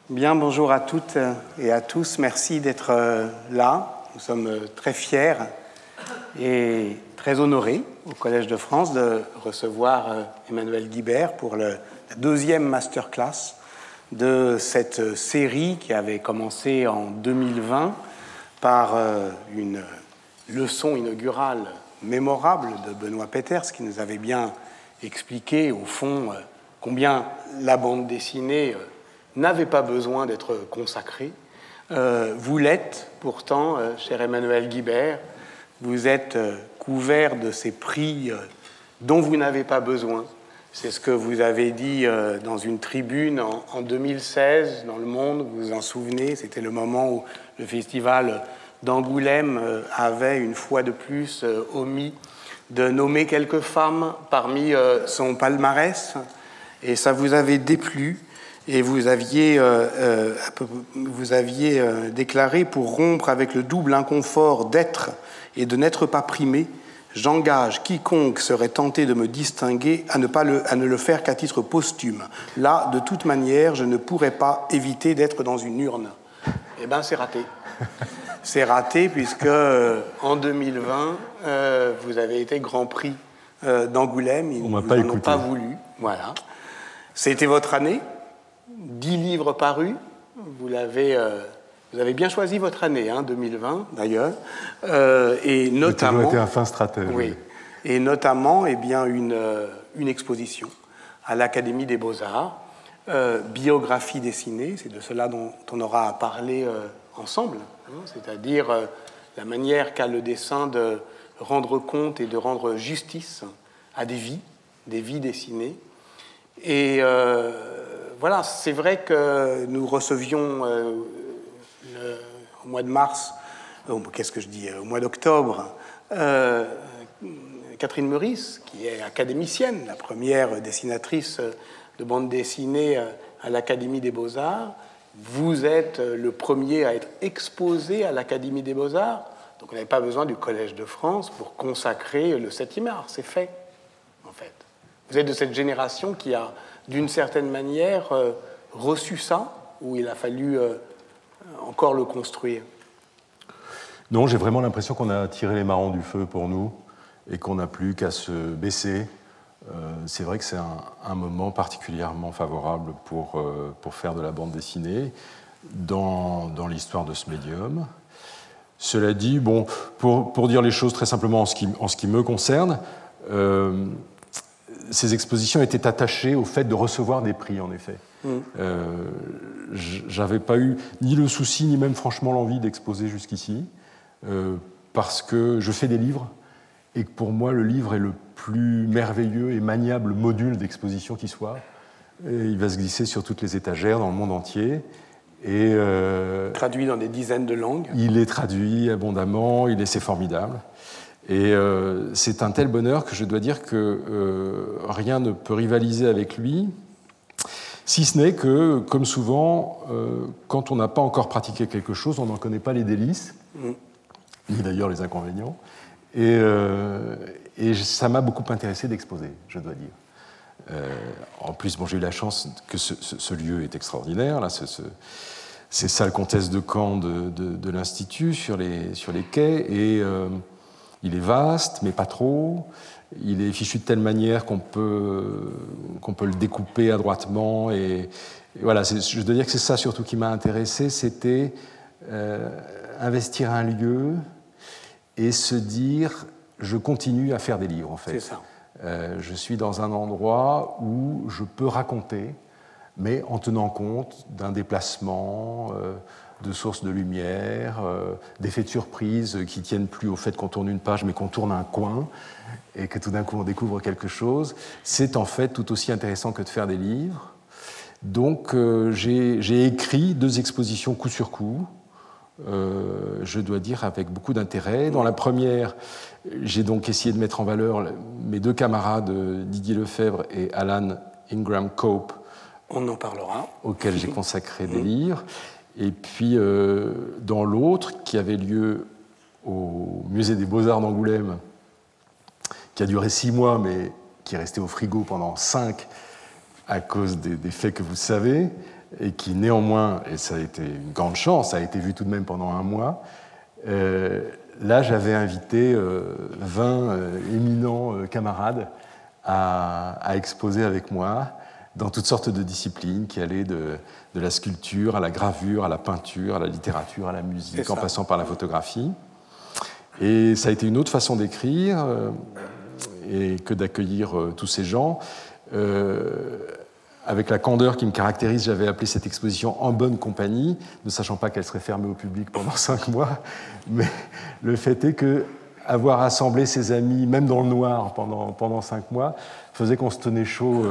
Bien, bonjour à toutes et à tous. Merci d'être là. Nous sommes très fiers et très honorés au Collège de France de recevoir Emmanuel Guibert pour la deuxième masterclass de cette série qui avait commencé en 2020 par une leçon inaugurale mémorable de Benoît Peeters qui nous avait bien expliqué au fond combien la bande dessinée n'avait pas besoin d'être consacrée. Vous l'êtes pourtant, cher Emmanuel Guibert, vous êtes couvert de ces prix dont vous n'avez pas besoin. C'est ce que vous avez dit dans une tribune en 2016 dans Le Monde, vous vous en souvenez, c'était le moment où le festival d'Angoulême avait une fois de plus omis de nommer quelques femmes parmi son palmarès, et ça vous avait déplu. Et vous aviez déclaré: pour rompre avec le double inconfort d'être et de n'être pas primé, j'engage quiconque serait tenté de me distinguer à ne le faire qu'à titre posthume. Là, de toute manière, je ne pourrais pas éviter d'être dans une urne. Eh bien, c'est raté. C'est raté puisque en 2020, vous avez été Grand Prix d'Angoulême. Ils n'en ont pas voulu. Voilà. C'était votre année. 10 livres parus, vous avez bien choisi votre année, 2020 d'ailleurs, et notamment... J'ai toujours été un fin stratège. Oui, et notamment une exposition à l'Académie des Beaux-Arts, biographie dessinée, c'est de cela dont on aura à parler ensemble, c'est-à-dire la manière qu'a le dessin de rendre compte et de rendre justice à des vies dessinées. Et voilà, c'est vrai que nous recevions au mois de mars, au mois d'octobre, Catherine Meurice, qui est académicienne, la première dessinatrice de bande dessinée à l'Académie des Beaux-Arts. Vous êtes le premier à être exposé à l'Académie des Beaux-Arts, donc on n'avait pas besoin du Collège de France pour consacrer le 7e art, c'est fait, en fait. Vous êtes de cette génération qui a, d'une certaine manière, reçu ça, ou il a fallu encore le construire? Non, j'ai vraiment l'impression qu'on a tiré les marrons du feu pour nous et qu'on n'a plus qu'à se baisser. C'est vrai que c'est un moment particulièrement favorable pour faire de la bande dessinée dans l'histoire de ce médium. Cela dit, bon, pour dire les choses très simplement en ce qui me concerne, ces expositions étaient attachées au fait de recevoir des prix, en effet. J'avais pas eu ni le souci, ni même franchement l'envie d'exposer jusqu'ici, parce que je fais des livres, et que pour moi, le livre est le plus merveilleux et maniable module d'exposition qui soit. Et il va se glisser sur toutes les étagères dans le monde entier. Et, traduit dans des dizaines de langues. Il est traduit abondamment, c'est formidable. Et c'est un tel bonheur que je dois dire que rien ne peut rivaliser avec lui, si ce n'est que, comme souvent, quand on n'a pas encore pratiqué quelque chose, on n'en connaît pas les délices, ni d'ailleurs les inconvénients. Et ça m'a beaucoup intéressé d'exposer, je dois dire. En plus, j'ai eu la chance que ce lieu est extraordinaire, là, ces salles Comtesse de Caen de l'Institut, sur les quais, et... il est vaste, mais pas trop. Il est fichu de telle manière qu'on peut le découper adroitement. Et voilà, je dois dire que c'est ça surtout qui m'a intéressé, c'était investir un lieu et se dire, je continue à faire des livres, en fait. C'est ça. Je suis dans un endroit où je peux raconter, mais en tenant compte d'un déplacement... de sources de lumière, d'effets de surprise qui ne tiennent plus au fait qu'on tourne une page, mais qu'on tourne un coin, et que tout d'un coup on découvre quelque chose. C'est en fait tout aussi intéressant que de faire des livres. Donc j'ai écrit 2 expositions coup sur coup, je dois dire avec beaucoup d'intérêt. Dans la première, j'ai donc essayé de mettre en valeur mes 2 camarades, Didier Lefebvre et Alan Ingram Cope. On en parlera. Auxquels j'ai consacré des livres. Et puis, dans l'autre, qui avait lieu au Musée des Beaux-Arts d'Angoulême, qui a duré 6 mois, mais qui est resté au frigo pendant 5 à cause des faits que vous savez, et qui néanmoins, et ça a été une grande chance, ça a été vu tout de même pendant un mois, là j'avais invité 20 éminents camarades à exposer avec moi dans toutes sortes de disciplines qui allaient de la sculpture à la gravure, à la peinture, à la littérature, à la musique, en passant par la photographie. Et ça a été une autre façon d'écrire et que d'accueillir tous ces gens. Avec la candeur qui me caractérise, j'avais appelé cette exposition « En bonne compagnie », ne sachant pas qu'elle serait fermée au public pendant 5 mois. Mais le fait est que avoir assemblé ses amis, même dans le noir, pendant 5 mois, faisait qu'on se tenait chaud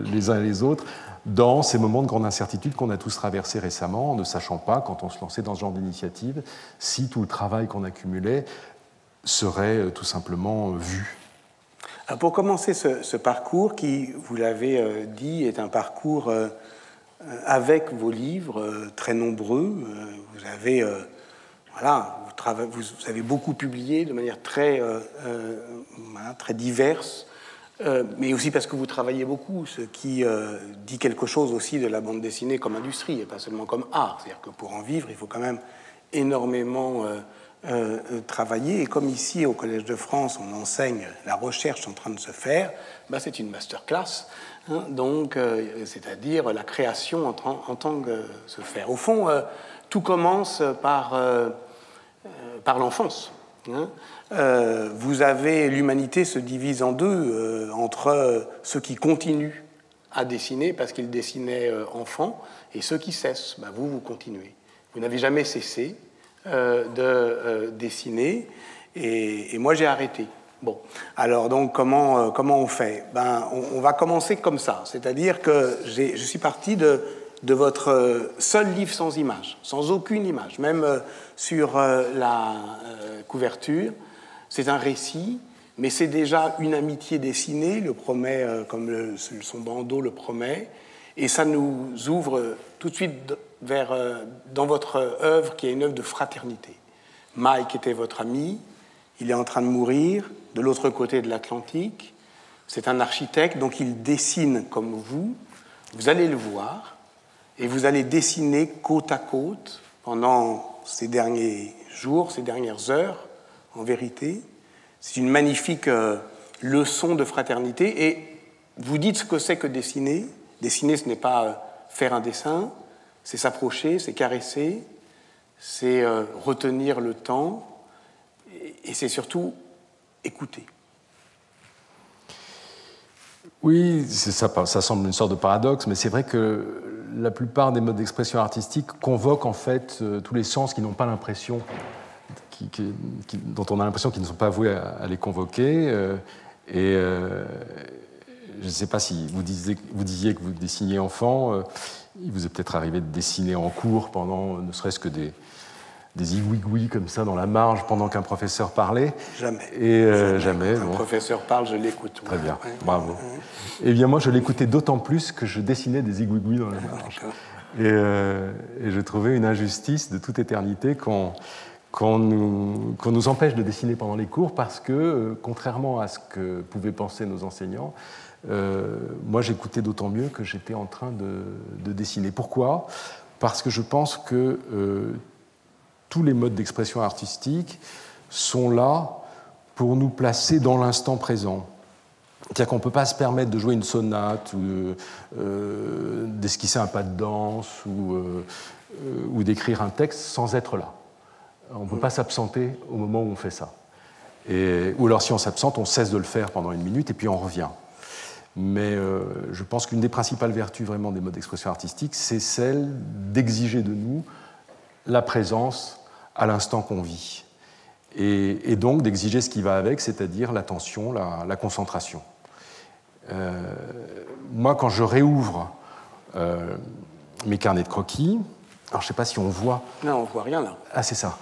les uns et les autres dans ces moments de grande incertitude qu'on a tous traversés récemment, en ne sachant pas, quand on se lançait dans ce genre d'initiative, si tout le travail qu'on accumulait serait tout simplement vu. Alors pour commencer ce parcours qui, vous l'avez dit, est un parcours avec vos livres très nombreux, vous avez... vous avez beaucoup publié de manière très diverse, mais aussi parce que vous travaillez beaucoup, ce qui dit quelque chose aussi de la bande dessinée comme industrie et pas seulement comme art. C'est-à-dire que pour en vivre, il faut quand même énormément travailler. Et comme ici, au Collège de France, on enseigne la recherche en train de se faire, c'est une masterclass, c'est-à-dire la création en tant que se faire. Au fond, tout commence par l'enfance. Vous avez, l'humanité se divise en deux, entre ceux qui continuent à dessiner parce qu'ils dessinaient enfants et ceux qui cessent. Vous continuez. Vous n'avez jamais cessé de dessiner et moi j'ai arrêté. Bon, alors donc comment on fait? On va commencer comme ça, c'est-à-dire que je suis parti de votre seul livre sans image, sans aucune image, même sur la couverture. C'est un récit, mais c'est déjà une amitié dessinée, le promet, comme son bandeau le promet, et ça nous ouvre tout de suite dans votre œuvre, qui est une œuvre de fraternité. Mike était votre ami, il est en train de mourir, de l'autre côté de l'Atlantique, c'est un architecte, donc il dessine comme vous allez le voir, et vous allez dessiner côte à côte pendant ces derniers jours, ces dernières heures, en vérité. C'est une magnifique leçon de fraternité. Et vous dites ce que c'est que dessiner. Dessiner, ce n'est pas faire un dessin, c'est s'approcher, c'est caresser, c'est retenir le temps, et c'est surtout écouter. Oui, ça semble une sorte de paradoxe, mais c'est vrai que la plupart des modes d'expression artistique convoquent en fait tous les sens qui n'ont pas l'impression, dont on a l'impression qu'ils ne sont pas voués à les convoquer. Je ne sais pas si vous disiez que vous dessiniez enfant, il vous est peut-être arrivé de dessiner en cours pendant ne serait-ce que des igouigouis comme ça dans la marge pendant qu'un professeur parlait. Jamais. Jamais. Quand un professeur parle, je l'écoute. Très bien, bravo. Eh bien, moi, je l'écoutais d'autant plus que je dessinais des igouigouis dans la marge. Et je trouvais une injustice de toute éternité qu'on nous empêche de dessiner pendant les cours parce que, contrairement à ce que pouvaient penser nos enseignants, moi, j'écoutais d'autant mieux que j'étais en train de dessiner. Pourquoi ? Parce que je pense que tous les modes d'expression artistique sont là pour nous placer dans l'instant présent. C'est-à-dire qu'on ne peut pas se permettre de jouer une sonate ou d'esquisser un pas de danse ou d'écrire un texte sans être là. On ne peut pas s'absenter au moment où on fait ça. Ou alors si on s'absente, on cesse de le faire pendant 1 minute et puis on revient. Mais je pense qu'une des principales vertus vraiment des modes d'expression artistique, c'est celle d'exiger de nous la présence à l'instant qu'on vit. Et donc d'exiger ce qui va avec, c'est-à-dire l'attention, la concentration. Moi, quand je réouvre mes carnets de croquis, alors je ne sais pas si on voit... Non, on ne voit rien là. Ah, c'est ça.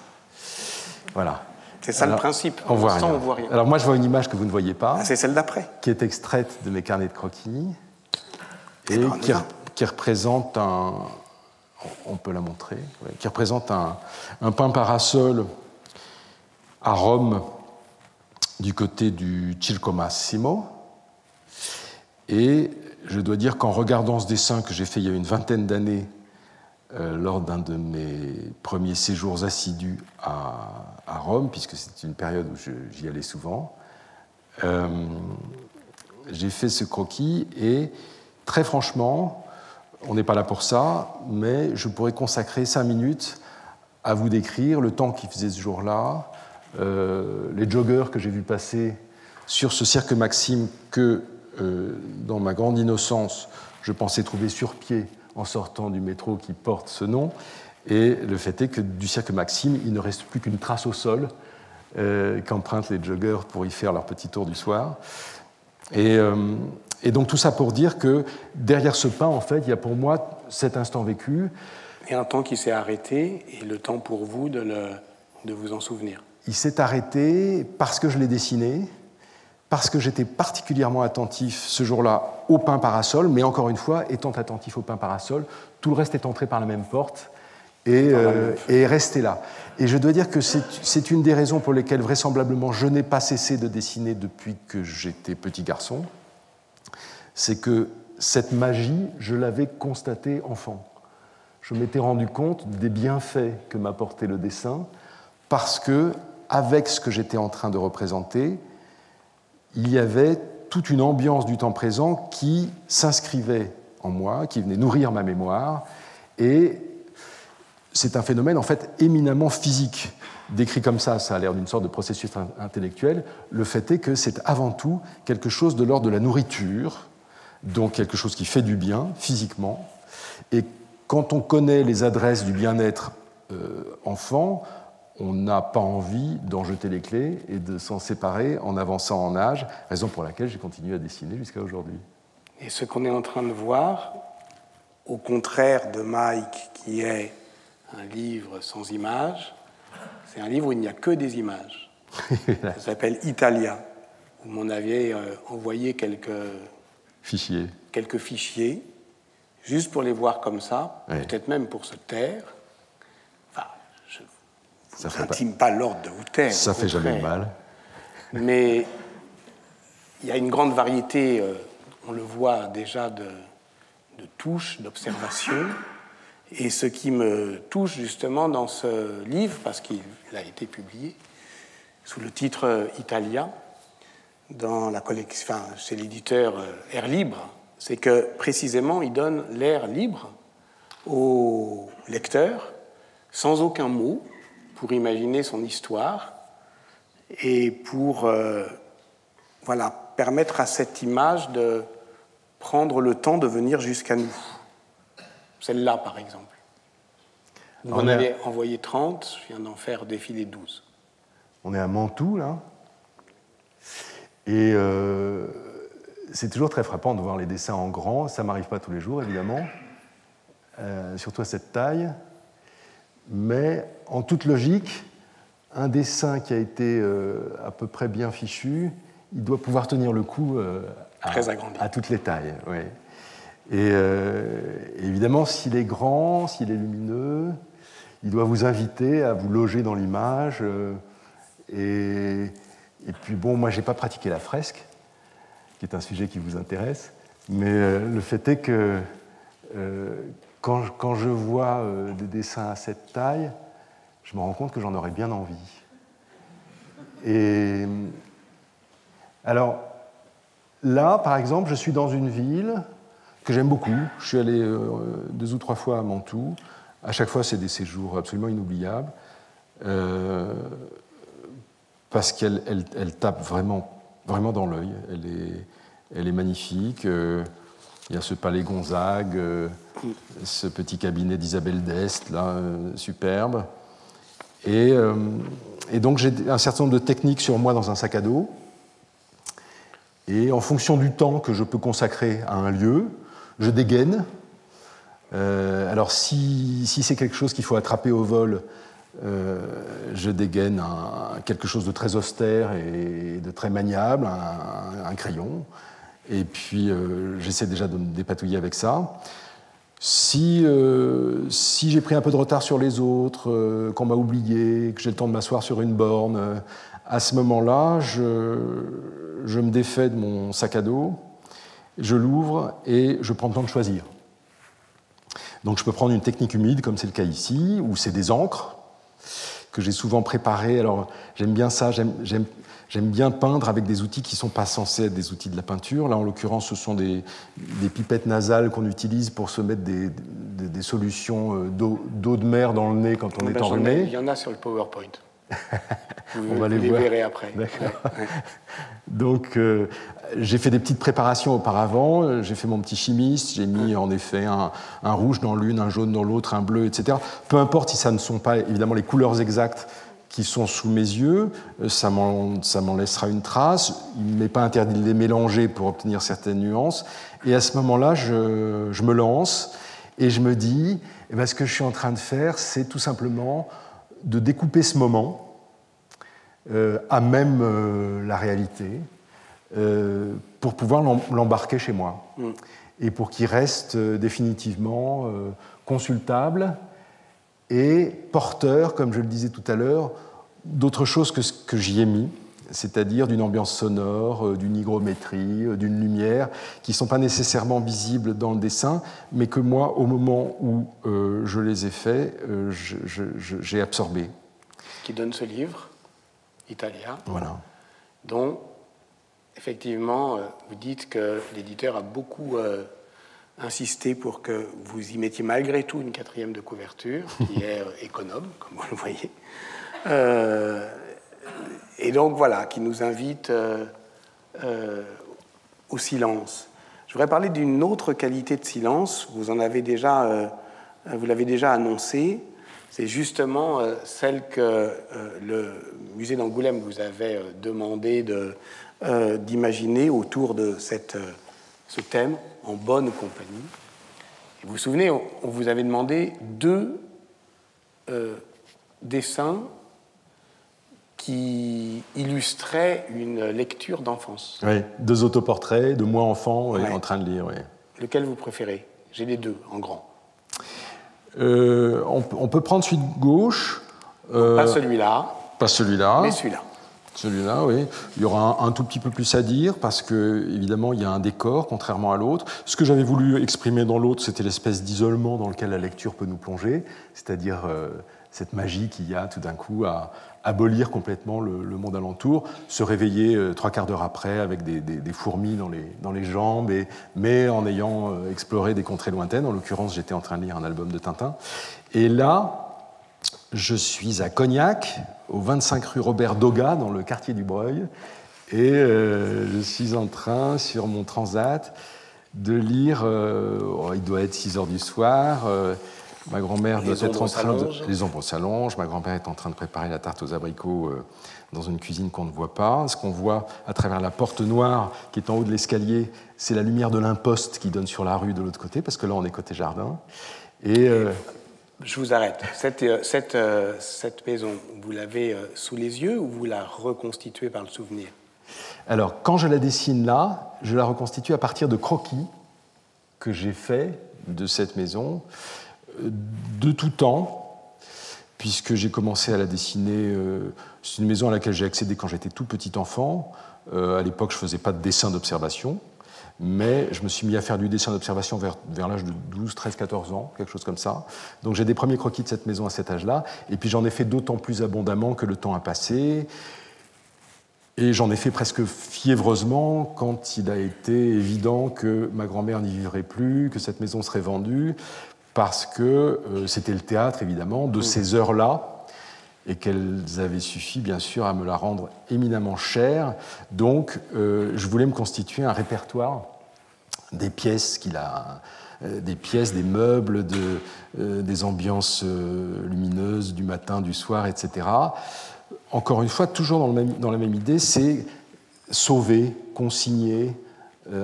Voilà. C'est ça le principe. On voit rien. On voit rien. Alors moi, je vois une image que vous ne voyez pas. Ah, c'est celle d'après. Qui est extraite de mes carnets de croquis et qui représente un... On peut la montrer. Ouais, qui représente un pain parasol à Rome, du côté du Circo Massimo. Et je dois dire qu'en regardant ce dessin que j'ai fait il y a une vingtaine d'années, lors d'un de mes premiers séjours assidus à Rome, puisque c'est une période où j'y allais souvent, j'ai fait ce croquis et très franchement, on n'est pas là pour ça, mais je pourrais consacrer 5 minutes à vous décrire le temps qu'il faisait ce jour-là, les joggeurs que j'ai vus passer sur ce cirque Maxime que, dans ma grande innocence, je pensais trouver sur pied en sortant du métro qui porte ce nom. Et le fait est que du cirque Maxime, il ne reste plus qu'une trace au sol qu'empruntent les joggeurs pour y faire leur petit tour du soir. Et donc tout ça pour dire que derrière ce pain, en fait, il y a pour moi cet instant vécu. Et un temps qui s'est arrêté, et le temps pour vous de vous en souvenir. Il s'est arrêté parce que je l'ai dessiné, parce que j'étais particulièrement attentif ce jour-là au pain parasol, mais encore une fois, étant attentif au pain parasol, tout le reste est entré par la même porte et est resté là. Et je dois dire que c'est une des raisons pour lesquelles vraisemblablement je n'ai pas cessé de dessiner depuis que j'étais petit garçon, c'est que cette magie, je l'avais constatée enfant. Je m'étais rendu compte des bienfaits que m'apportait le dessin parce que, avec ce que j'étais en train de représenter, il y avait toute une ambiance du temps présent qui s'inscrivait en moi, qui venait nourrir ma mémoire, et c'est un phénomène en fait éminemment physique. Décrit comme ça a l'air d'une sorte de processus intellectuel. Le fait est que c'est avant tout quelque chose de l'ordre de la nourriture, donc quelque chose qui fait du bien physiquement, et quand on connaît les adresses du bien-être enfant, on n'a pas envie d'en jeter les clés et de s'en séparer en avançant en âge, raison pour laquelle j'ai continué à dessiner jusqu'à aujourd'hui. Et ce qu'on est en train de voir, au contraire de Mike, qui est un livre sans images, c'est un livre où il n'y a que des images. Ça s'appelle Italia. Vous m'en aviez envoyé quelques fichiers, juste pour les voir comme ça, ouais. Peut-être même pour se taire. Enfin, je n'intime pas l'ordre de vous taire. Ça fait jamais mal. Mais il y a une grande variété, on le voit déjà, de touches, d'observations. Et ce qui me touche justement dans ce livre, parce qu'il a été publié sous le titre Italia, dans la collection, chez l'éditeur Air Libre, c'est que précisément il donne l'air libre au lecteur, sans aucun mot, pour imaginer son histoire et pour permettre à cette image de prendre le temps de venir jusqu'à nous. Celle-là, par exemple. Vous en avez envoyé 30, je viens d'en faire défiler 12. On est à Mantoue, là. Et c'est toujours très frappant de voir les dessins en grand. Ça ne m'arrive pas tous les jours, évidemment, surtout à cette taille. Mais en toute logique, un dessin qui a été à peu près bien fichu, il doit pouvoir tenir le coup à toutes les tailles. Oui. Et évidemment, s'il est grand, s'il est lumineux, il doit vous inviter à vous loger dans l'image. Et puis bon, moi, je n'ai pas pratiqué la fresque, qui est un sujet qui vous intéresse, mais le fait est que quand je vois des dessins à cette taille, je me rends compte que j'en aurais bien envie. Et alors, là, par exemple, je suis dans une ville que j'aime beaucoup. Je suis allé 2 ou 3 fois à Mantoue. À chaque fois, c'est des séjours absolument inoubliables, parce qu'elle tape vraiment dans l'œil. Elle est magnifique. Il y a ce palais Gonzague, ce petit cabinet d'Isabelle d'Este, là, superbe. Et donc, j'ai un certain nombre de techniques sur moi dans un sac à dos. Et en fonction du temps que je peux consacrer à un lieu, je dégaine. Alors, si c'est quelque chose qu'il faut attraper au vol, je dégaine quelque chose de très austère et de très maniable, un crayon. Et puis, j'essaie déjà de me dépatouiller avec ça. Si j'ai pris un peu de retard sur les autres, qu'on m'a oublié, que j'ai le temps de m'asseoir sur une borne, à ce moment-là, je me défais de mon sac à dos je l'ouvre et je prends le temps de choisir. Donc je peux prendre une technique humide, comme c'est le cas ici, où c'est des encres que j'ai souvent préparées. Alors j'aime bien ça, j'aime bien peindre avec des outils qui ne sont pas censés être des outils de la peinture. Là, en l'occurrence, ce sont des pipettes nasales qu'on utilise pour se mettre des solutions d'eau de mer dans le nez quand on est enrhumé. Il y en a sur le PowerPoint. On va les voir. Verrez après. Ouais. Donc, j'ai fait des petites préparations auparavant. J'ai fait mon petit chimiste. J'ai mis en effet un rouge dans l'une, un jaune dans l'autre, un bleu, etc. Peu importe si ça ne sont pas évidemment les couleurs exactes qui sont sous mes yeux, ça m'en laissera une trace. Il ne m'est pas interdit de les mélanger pour obtenir certaines nuances. Et à ce moment-là, je me lance et je me dis, eh bien, ce que je suis en train de faire, c'est tout simplement de découper ce moment à même la réalité pour pouvoir l'embarquer chez moi et pour qu'il reste définitivement consultable et porteur, comme je le disais tout à l'heure, d'autre chose que ce que j'y ai mis, c'est-à-dire d'une ambiance sonore, d'une hygrométrie, d'une lumière, qui ne sont pas nécessairement visibles dans le dessin, mais que moi, au moment où je les ai faits, j'ai absorbé. Qui donne ce livre, Italia, voilà. dont, effectivement, vous dites que l'éditeur a beaucoup insisté pour que vous y mettiez malgré tout une 4e de couverture, qui est économe, comme vous le voyez. Et donc voilà, qui nous invite au silence. Je voudrais parler d'une autre qualité de silence. Vous l'avez déjà annoncé. C'est justement celle que le musée d'Angoulême vous avait demandé d'imaginer autour de ce thème, en bonne compagnie. Et vous vous souvenez, on vous avait demandé 2 dessins qui illustraient une lecture d'enfance. Oui, 2 autoportraits de moi enfant en train de lire. Oui. Lequel vous préférez? J'ai les 2 en grand. On peut prendre celui de gauche. Pas celui-là. Pas celui-là. Mais celui-là. Celui-là, oui. Il y aura un tout petit peu plus à dire parce que, évidemment, il y a un décor, contrairement à l'autre. Ce que j'avais voulu exprimer dans l'autre, c'était l'espèce d'isolement dans lequel la lecture peut nous plonger, c'est-à-dire cette magie qu'il y a tout d'un coup à abolir complètement le monde alentour, se réveiller 3/4 d'heure après avec des fourmis dans les jambes, mais en ayant exploré des contrées lointaines. En l'occurrence, j'étais en train de lire un album de Tintin. Et là, je suis à Cognac, au 25 rue Robert Doga, dans le quartier du Breuil, et je suis en train, sur mon transat, de lire, il doit être 6 heures du soir, ma grand-mère doit être en train de... Les ombres s'allongent, ma grand-mère est en train de préparer la tarte aux abricots dans une cuisine qu'on ne voit pas. Ce qu'on voit à travers la porte noire qui est en haut de l'escalier, c'est la lumière de l'imposte qui donne sur la rue de l'autre côté, parce que là, on est côté jardin. Et... Je vous arrête. Cette maison, vous l'avez sous les yeux ou vous la reconstituez par le souvenir? Alors, quand je la dessine là, je la reconstitue à partir de croquis que j'ai fait de cette maison de tout temps, puisque j'ai commencé à la dessiner. C'est une maison à laquelle j'ai accédé quand j'étais tout petit enfant. À l'époque, je ne faisais pas de dessin d'observation. Mais je me suis mis à faire du dessin d'observation vers l'âge de 12, 13, 14 ans, quelque chose comme ça. Donc j'ai des premiers croquis de cette maison à cet âge-là, et puis j'en ai fait d'autant plus abondamment que le temps a passé, et j'en ai fait presque fiévreusement quand il a été évident que ma grand-mère n'y vivrait plus, que cette maison serait vendue, parce que c'était le théâtre, évidemment, de ces heures-là, et qu'elles avaient suffi, bien sûr, à me la rendre éminemment chère. Donc, je voulais me constituer un répertoire des pièces des meubles, des ambiances lumineuses du matin, du soir, etc. Encore une fois, toujours dans la même idée, c'est sauver, consigner,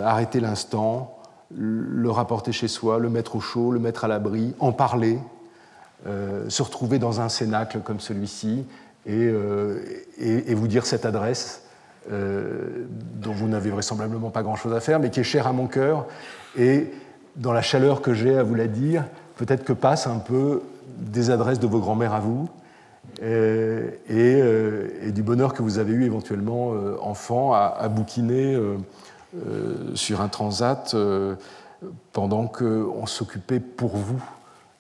arrêter l'instant, le rapporter chez soi, le mettre au chaud, le mettre à l'abri, en parler, se retrouver dans un cénacle comme celui-ci et vous dire cette adresse dont vous n'avez vraisemblablement pas grand-chose à faire, mais qui est chère à mon cœur. Et dans la chaleur que j'ai à vous la dire, peut-être que passent un peu des adresses de vos grands-mères à vous et du bonheur que vous avez eu éventuellement, enfant, à bouquiner sur un transat pendant qu'on s'occupait pour vous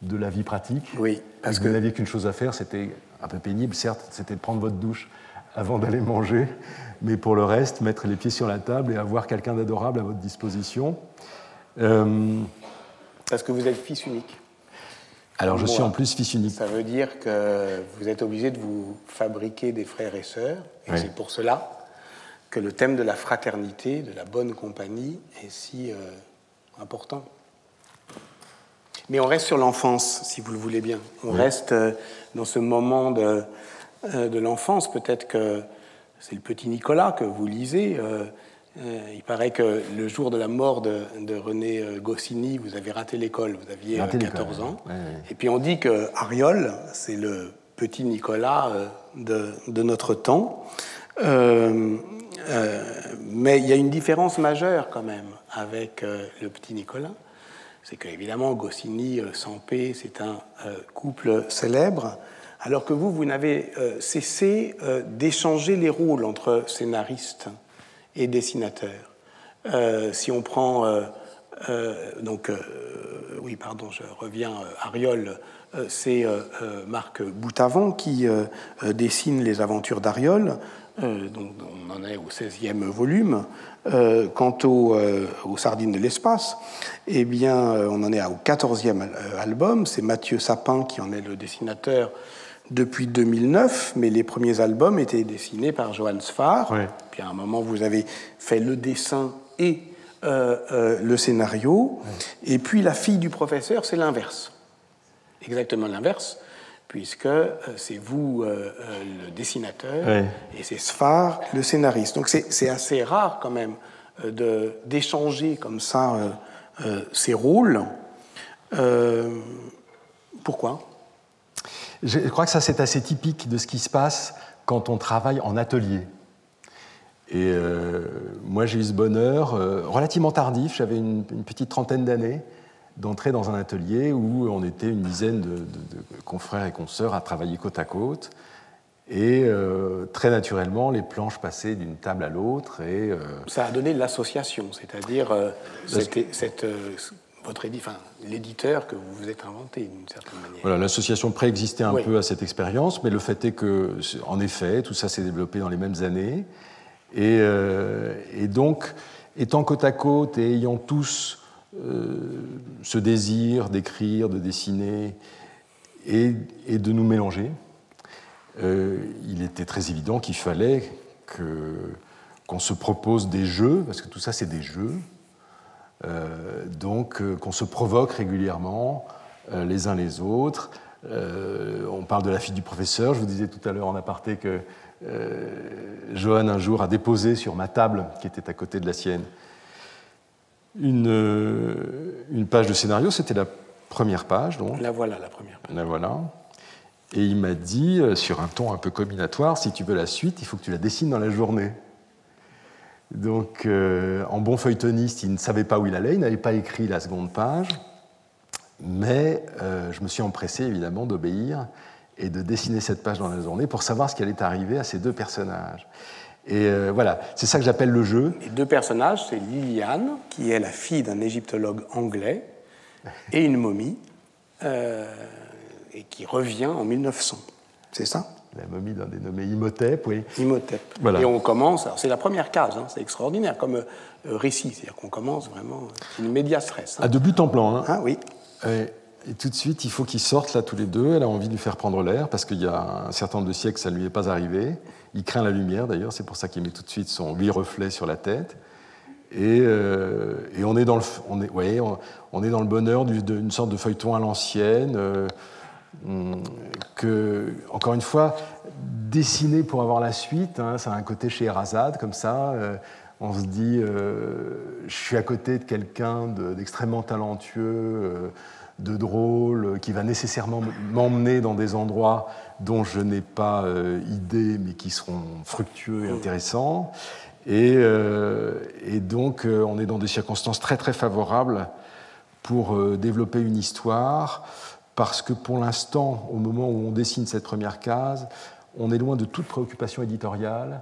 de la vie pratique. Oui, parce que vous n'aviez qu'une chose à faire, c'était un peu pénible, certes, c'était de prendre votre douche avant d'aller manger, mais pour le reste, mettre les pieds sur la table et avoir quelqu'un d'adorable à votre disposition. Parce que vous êtes fils unique. Alors, je suis en plus fils unique. Ça veut dire que vous êtes obligé de vous fabriquer des frères et sœurs, et oui. C'est pour cela que le thème de la fraternité, de la bonne compagnie, est si important. Mais on reste sur l'enfance, si vous le voulez bien. On reste dans ce moment de l'enfance. Peut-être que c'est le petit Nicolas que vous lisez. Il paraît que le jour de la mort de René Goscinny, vous avez raté l'école, vous aviez 14 ans. Ouais. Et puis on dit que Ariol, c'est le petit Nicolas de notre temps. Mais il y a une différence majeure quand même avec le petit Nicolas. C'est qu'évidemment, Goscinny, Sampé, c'est un couple célèbre, alors que vous n'avez cessé d'échanger les rôles entre scénaristes et dessinateur. Si on prend... oui, pardon, je reviens. Ariol, c'est Marc Boutavant qui dessine les aventures d'Ariol. Donc on en est au 16e volume. Quant aux Sardines de l'espace, eh bien, on en est au 14e album. C'est Mathieu Sapin qui en est le dessinateur depuis 2009, mais les premiers albums étaient dessinés par Johann Sfar. Ouais. Puis à un moment, vous avez fait le dessin et le scénario. Ouais. Et puis La fille du professeur, c'est l'inverse. Exactement l'inverse, puisque c'est vous le dessinateur, ouais. Et c'est Sfar le scénariste. Donc c'est assez rare quand même d'échanger comme ça ces rôles. Pourquoi ? Je crois que ça, c'est assez typique de ce qui se passe quand on travaille en atelier. Et moi, j'ai eu ce bonheur relativement tardif, j'avais une petite trentaine d'années, d'entrer dans un atelier où on était une dizaine de confrères et consoeurs à travailler côte à côte. Et très naturellement, les planches passaient d'une table à l'autre. Et, ça a donné l'association, c'est-à-dire l'éditeur que vous vous êtes inventé d'une certaine manière. Voilà, l'association préexistait un peu à cette expérience, mais le fait est que, en effet, tout ça s'est développé dans les mêmes années. Et donc, étant côte à côte et ayant tous ce désir d'écrire, de dessiner et de nous mélanger, il était très évident qu'il fallait qu'on se propose des jeux, parce que tout ça, c'est des jeux. Donc, qu'on se provoque régulièrement les uns les autres. On parle de La fille du professeur. Je vous disais tout à l'heure en aparté que Johann, un jour, a déposé sur ma table, qui était à côté de la sienne, une page de scénario. C'était la première page. Donc. La voilà, la première page. La voilà. Et il m'a dit, sur un ton un peu combinatoire, si tu veux la suite, il faut que tu la dessines dans la journée. Donc, en bon feuilletoniste, il ne savait pas où il allait, il n'avait pas écrit la seconde page, mais je me suis empressé, évidemment, d'obéir et de dessiner cette page dans la journée pour savoir ce qui allait arriver à ces deux personnages. Et voilà, c'est ça que j'appelle le jeu. Les deux personnages, c'est Liliane, qui est la fille d'un égyptologue anglais, et une momie, et qui revient en 1900. C'est ça ? La momie d'un dénommé Imhotep, oui. Imhotep. Voilà. Et on commence, alors c'est la première case, c'est extraordinaire comme récit, c'est-à-dire qu'on commence vraiment une medias res. À de but en blanc. Ah oui. Et tout de suite, il faut qu'ils sortent là tous les deux. Elle a envie de lui faire prendre l'air, parce qu'il y a un certain nombre de siècles, ça ne lui est pas arrivé. Il craint la lumière, d'ailleurs, c'est pour ça qu'il met tout de suite son 8 reflets sur la tête. Et on est dans le bonheur d'une sorte de feuilleton à l'ancienne, que, encore une fois, dessiner pour avoir la suite, ça a un côté Scheherazade, comme ça. On se dit, je suis à côté de quelqu'un d'extrêmement talentueux, de drôle, qui va nécessairement m'emmener dans des endroits dont je n'ai pas idée, mais qui seront fructueux et intéressants. Et donc, on est dans des circonstances très, très favorables pour développer une histoire, parce que pour l'instant, au moment où on dessine cette première case, on est loin de toute préoccupation éditoriale,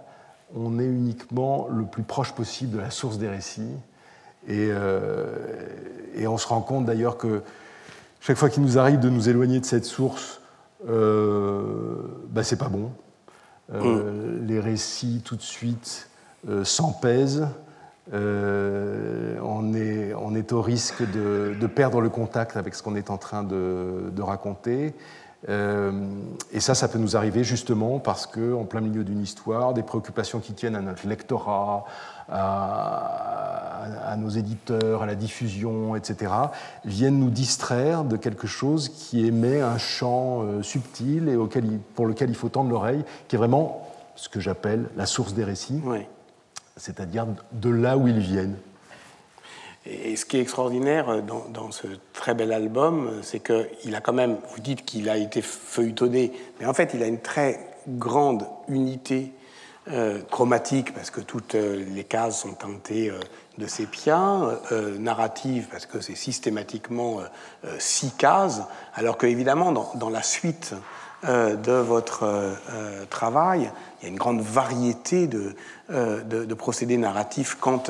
on est uniquement le plus proche possible de la source des récits. Et on se rend compte d'ailleurs que chaque fois qu'il nous arrive de nous éloigner de cette source, c'est pas bon. Les récits tout de suite s'empèsent. On est au risque de perdre le contact avec ce qu'on est en train de raconter. Et ça peut nous arriver justement parce qu'en plein milieu d'une histoire, des préoccupations qui tiennent à notre lectorat, à nos éditeurs, à la diffusion, etc., viennent nous distraire de quelque chose qui émet un champ subtil et pour lequel il faut tendre l'oreille, qui est vraiment ce que j'appelle la source des récits, oui. C'est-à-dire de là où ils viennent. Et ce qui est extraordinaire dans ce très bel album, c'est qu'il a quand même, vous dites qu'il a été feuilletonné, mais en fait il a une très grande unité chromatique, parce que toutes les cases sont teintées de sépia, narrative, parce que c'est systématiquement 6 cases, alors qu'évidemment dans la suite de votre travail, il y a une grande variété de procédés narratifs quant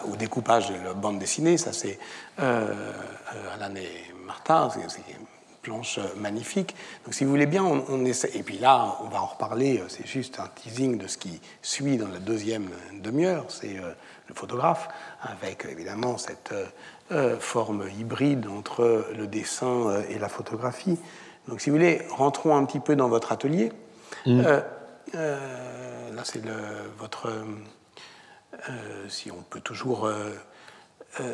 au découpage de la bande dessinée. Ça, c'est Alan et Martin, c'est une planche magnifique. Donc, si vous voulez bien, on essaie. Et puis là, on va en reparler, c'est juste un teasing de ce qui suit dans la deuxième demi-heure. C'est le photographe, avec évidemment cette forme hybride entre le dessin et la photographie. Donc, si vous voulez, rentrons un petit peu dans votre atelier. Là, c'est votre... si on peut toujours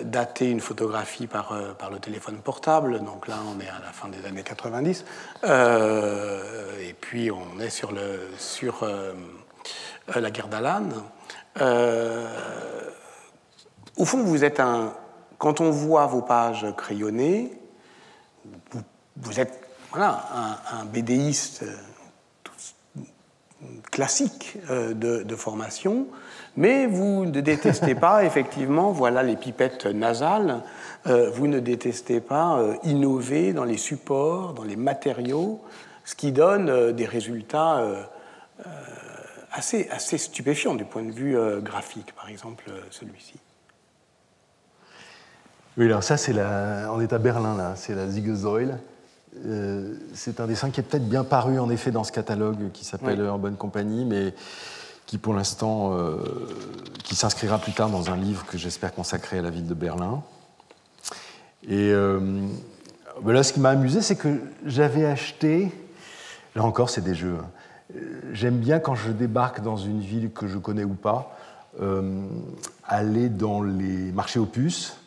dater une photographie par le téléphone portable. Donc là, on est à la fin des années 90. Et puis, on est sur la guerre d'Alan. Au fond, vous êtes quand on voit vos pages crayonnées, vous êtes un BDiste classique de formation, mais vous ne détestez pas, effectivement, voilà les pipettes nasales, vous ne détestez pas innover dans les supports, dans les matériaux, ce qui donne des résultats assez stupéfiants du point de vue graphique, par exemple celui-ci. Oui, alors ça, on est à Berlin, là, c'est la Siegessäule. C'est un dessin qui est peut-être bien paru en effet dans ce catalogue qui s'appelle En bonne compagnie, mais qui pour l'instant qui s'inscrira plus tard dans un livre que j'espère consacrer à la ville de Berlin. Et là, ce qui m'a amusé, c'est que j'avais acheté, là encore c'est des jeux, j'aime bien quand je débarque dans une ville que je connais ou pas, aller dans les marchés aux puces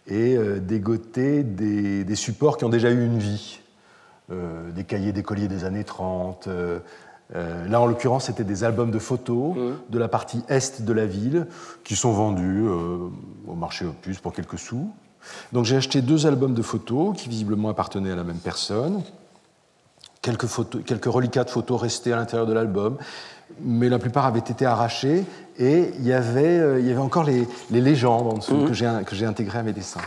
et dégoter des supports qui ont déjà eu une vie. Des cahiers d'écoliers des années 30. Là, en l'occurrence, c'était des albums de photos de la partie est de la ville qui sont vendus au marché aux puces pour quelques sous. Donc j'ai acheté 2 albums de photos qui visiblement appartenaient à la même personne. Quelques reliquats de photos restaient à l'intérieur de l'album, mais la plupart avaient été arrachés et il y avait encore les légendes en dessous que j'ai intégrées à mes dessins.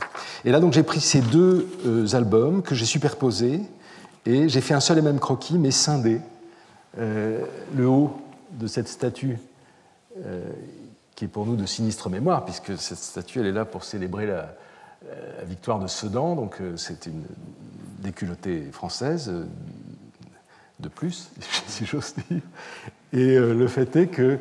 Et là, donc, j'ai pris ces 2 albums que j'ai superposés et j'ai fait un seul et même croquis, mais scindé. Le haut de cette statue, qui est pour nous de sinistre mémoire, puisque cette statue, elle est là pour célébrer la victoire de Sedan, donc c'est une déculottée française, de plus, si j'ose dire. Et le fait est que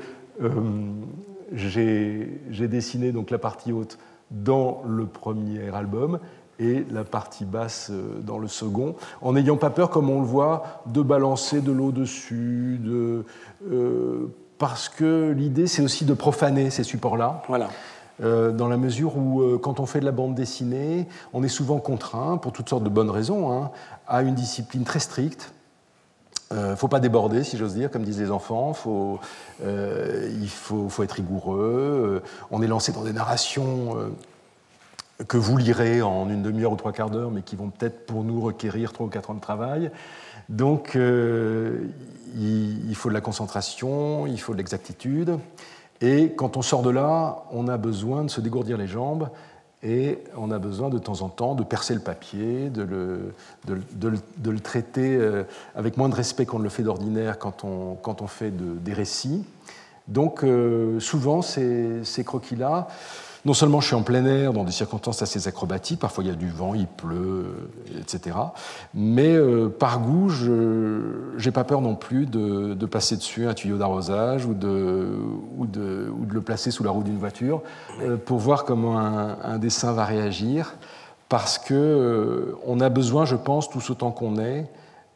j'ai dessiné donc la partie haute dans le premier album et la partie basse dans le second, en n'ayant pas peur, comme on le voit, de balancer de l'eau dessus, parce que l'idée, c'est aussi de profaner ces supports-là. Voilà. Dans la mesure où, quand on fait de la bande dessinée, on est souvent contraint, pour toutes sortes de bonnes raisons, à une discipline très stricte. Il ne faut pas déborder, si j'ose dire, comme disent les enfants. Il faut être rigoureux. On est lancé dans des narrations que vous lirez en une demi-heure ou 3/4 d'heure, mais qui vont peut-être pour nous requérir 3 ou 4 ans de travail. Donc, il faut de la concentration, il faut de l'exactitude. Et quand on sort de là, on a besoin de se dégourdir les jambes et on a besoin de temps en temps de percer le papier, de le traiter avec moins de respect qu'on ne le fait d'ordinaire quand on fait des récits. Donc, souvent, ces croquis-là, non seulement je suis en plein air, dans des circonstances assez acrobatiques, parfois il y a du vent, il pleut, etc., mais par goût, je n'ai pas peur non plus de passer dessus un tuyau d'arrosage ou de le placer sous la roue d'une voiture pour voir comment un dessin va réagir, parce qu'on a besoin, je pense, tous autant qu'on est,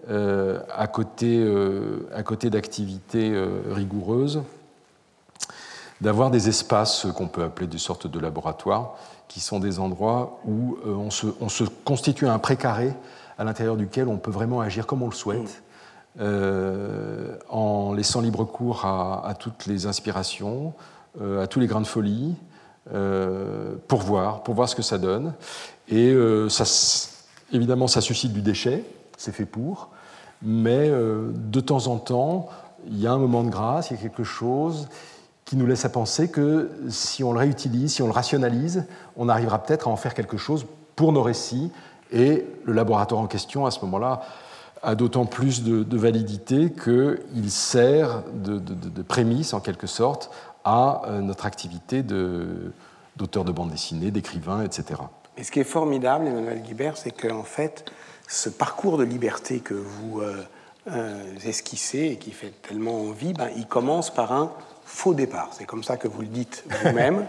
à côté d'activités rigoureuses, d'avoir des espaces qu'on peut appeler des sortes de laboratoires, qui sont des endroits où on se constitue un précaré à l'intérieur duquel on peut vraiment agir comme on le souhaite, en laissant libre cours à toutes les inspirations, à tous les grains de folie, pour voir ce que ça donne. Et évidemment, ça suscite du déchet, c'est fait pour, mais de temps en temps, il y a un moment de grâce, il y a quelque chose qui nous laisse à penser que si on le réutilise, si on le rationalise, on arrivera peut-être à en faire quelque chose pour nos récits, et le laboratoire en question, à ce moment-là, a d'autant plus de validité qu'il sert de prémisse, en quelque sorte, à notre activité d'auteur de bande dessinée, d'écrivain, etc. Et ce qui est formidable, Emmanuel Guibert, c'est qu'en fait, ce parcours de liberté que vous esquissez et qui fait tellement envie, il commence par un faux départ. C'est comme ça que vous le dites vous-même.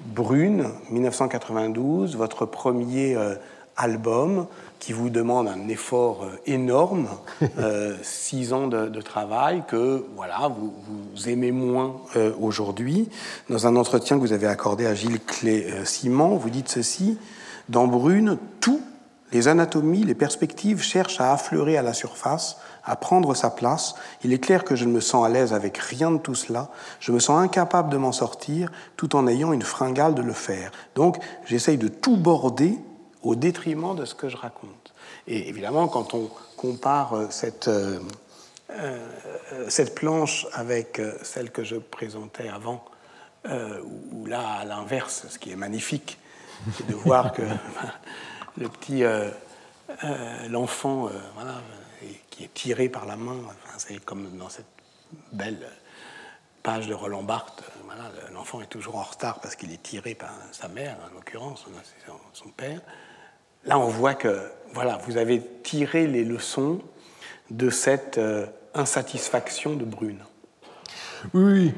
Brune, 1992, votre premier album qui vous demande un effort énorme, 6 ans de travail que voilà, vous aimez moins aujourd'hui. Dans un entretien que vous avez accordé à Gilles Clé-Simon, vous dites ceci: dans Brune, tout, les anatomies, les perspectives cherchent à affleurer à la surface, à prendre sa place. Il est clair que je ne me sens à l'aise avec rien de tout cela. Je me sens incapable de m'en sortir tout en ayant une fringale de le faire. Donc, j'essaye de tout border au détriment de ce que je raconte. Et évidemment, quand on compare cette planche avec celle que je présentais avant, où là, à l'inverse, ce qui est magnifique, c'est de voir que le petit... l'enfant, voilà, qui est tiré par la main, c'est comme dans cette belle page de Roland Barthes, voilà, l'enfant est toujours en retard parce qu'il est tiré par sa mère, en l'occurrence, son père. Là, on voit que voilà, vous avez tiré les leçons de cette insatisfaction de Brune. Oui,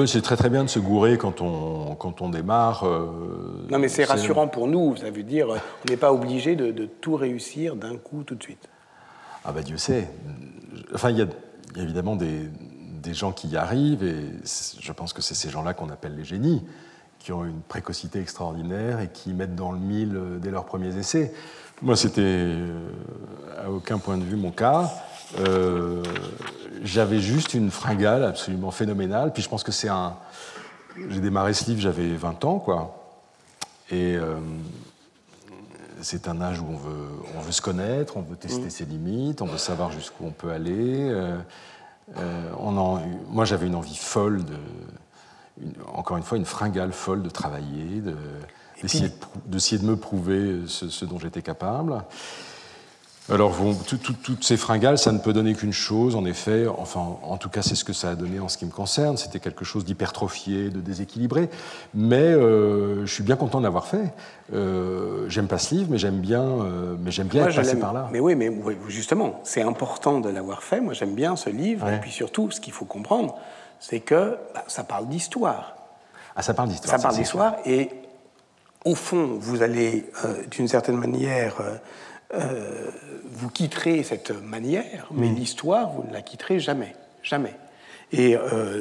c'est très très bien de se gourer quand on démarre. Non, mais c'est rassurant pour nous, ça veut dire on n'est pas obligé de tout réussir d'un coup tout de suite. Ah bah Dieu sait. Enfin, il y a évidemment des gens qui y arrivent, et je pense que c'est ces gens-là qu'on appelle les génies, qui ont une précocité extraordinaire et qui mettent dans le mille dès leurs premiers essais. Moi, c'était à aucun point de vue mon cas. J'avais juste une fringale absolument phénoménale. Puis je pense que j'ai démarré ce livre, j'avais 20 ans, quoi. Et c'est un âge où on veut se connaître, on veut tester ses limites, on veut savoir jusqu'où on peut aller. Moi, j'avais une envie folle encore une fois, une fringale folle de travailler, d'essayer de me prouver ce dont j'étais capable. Alors, toutes ces fringales, ça ne peut donner qu'une chose, en effet. Enfin, en tout cas, c'est ce que ça a donné en ce qui me concerne. C'était quelque chose d'hypertrophié, de déséquilibré. Mais je suis bien content de l'avoir fait. J'aime pas ce livre, mais j'aime bien être passé par là. Mais oui, justement, c'est important de l'avoir fait. Moi, j'aime bien ce livre. Ouais. Et puis surtout, ce qu'il faut comprendre, c'est que ça parle d'histoire. Ah, ça parle d'histoire. Ça parle d'histoire. Et au fond, vous allez, d'une certaine manière... vous quitterez cette manière, mais l'histoire, vous ne la quitterez jamais, jamais. Et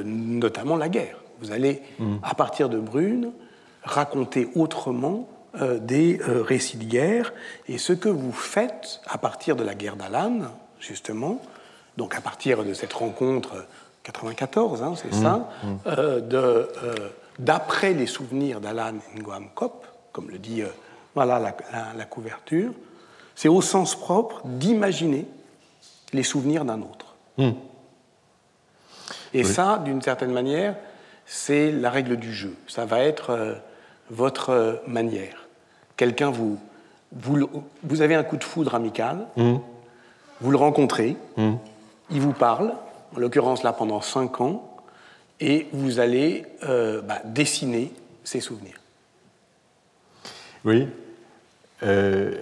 notamment la guerre. Vous allez, à partir de Brune, raconter autrement des récits de guerre. Et ce que vous faites à partir de la guerre d'Alan, justement, donc à partir de cette rencontre 94, hein, c'est ça, d'après les souvenirs d'Alan Nguyen Copp, comme le dit voilà, la couverture, c'est au sens propre d'imaginer les souvenirs d'un autre. Et ça, d'une certaine manière, c'est la règle du jeu. Ça va être votre manière. Quelqu'un, vous avez un coup de foudre amical, vous le rencontrez, il vous parle, en l'occurrence là pendant 5 ans, et vous allez dessiner ses souvenirs. Oui. Une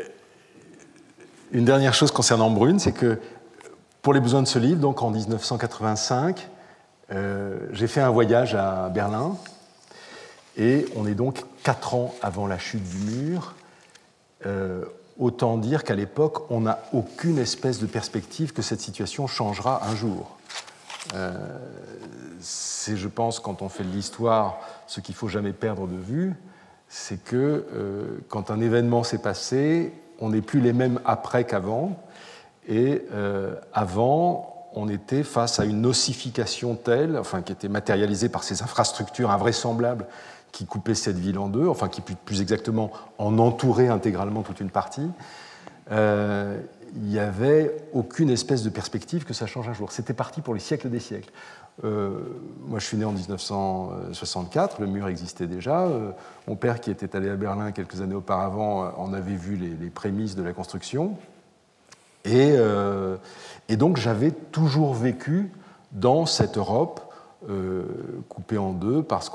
dernière chose concernant Brune, c'est que pour les besoins de ce livre, donc en 1985, j'ai fait un voyage à Berlin, et on est donc 4 ans avant la chute du mur. Autant dire qu'à l'époque, on n'a aucune espèce de perspective que cette situation changera un jour. C'est, je pense, quand on fait de l'histoire, ce qu'il ne faut jamais perdre de vue, c'est que quand un événement s'est passé, on n'est plus les mêmes après qu'avant. Et avant, on était face à une ossification telle, qui était matérialisée par ces infrastructures invraisemblables qui coupaient cette ville en deux, qui plus exactement en entouraient intégralement toute une partie. Il n'y avait aucune espèce de perspective que ça change un jour. C'était parti pour les siècles des siècles. Moi, je suis né en 1964, le mur existait déjà. Mon père, qui était allé à Berlin quelques années auparavant, en avait vu les prémices de la construction. Et donc, j'avais toujours vécu dans cette Europe coupée en deux par ce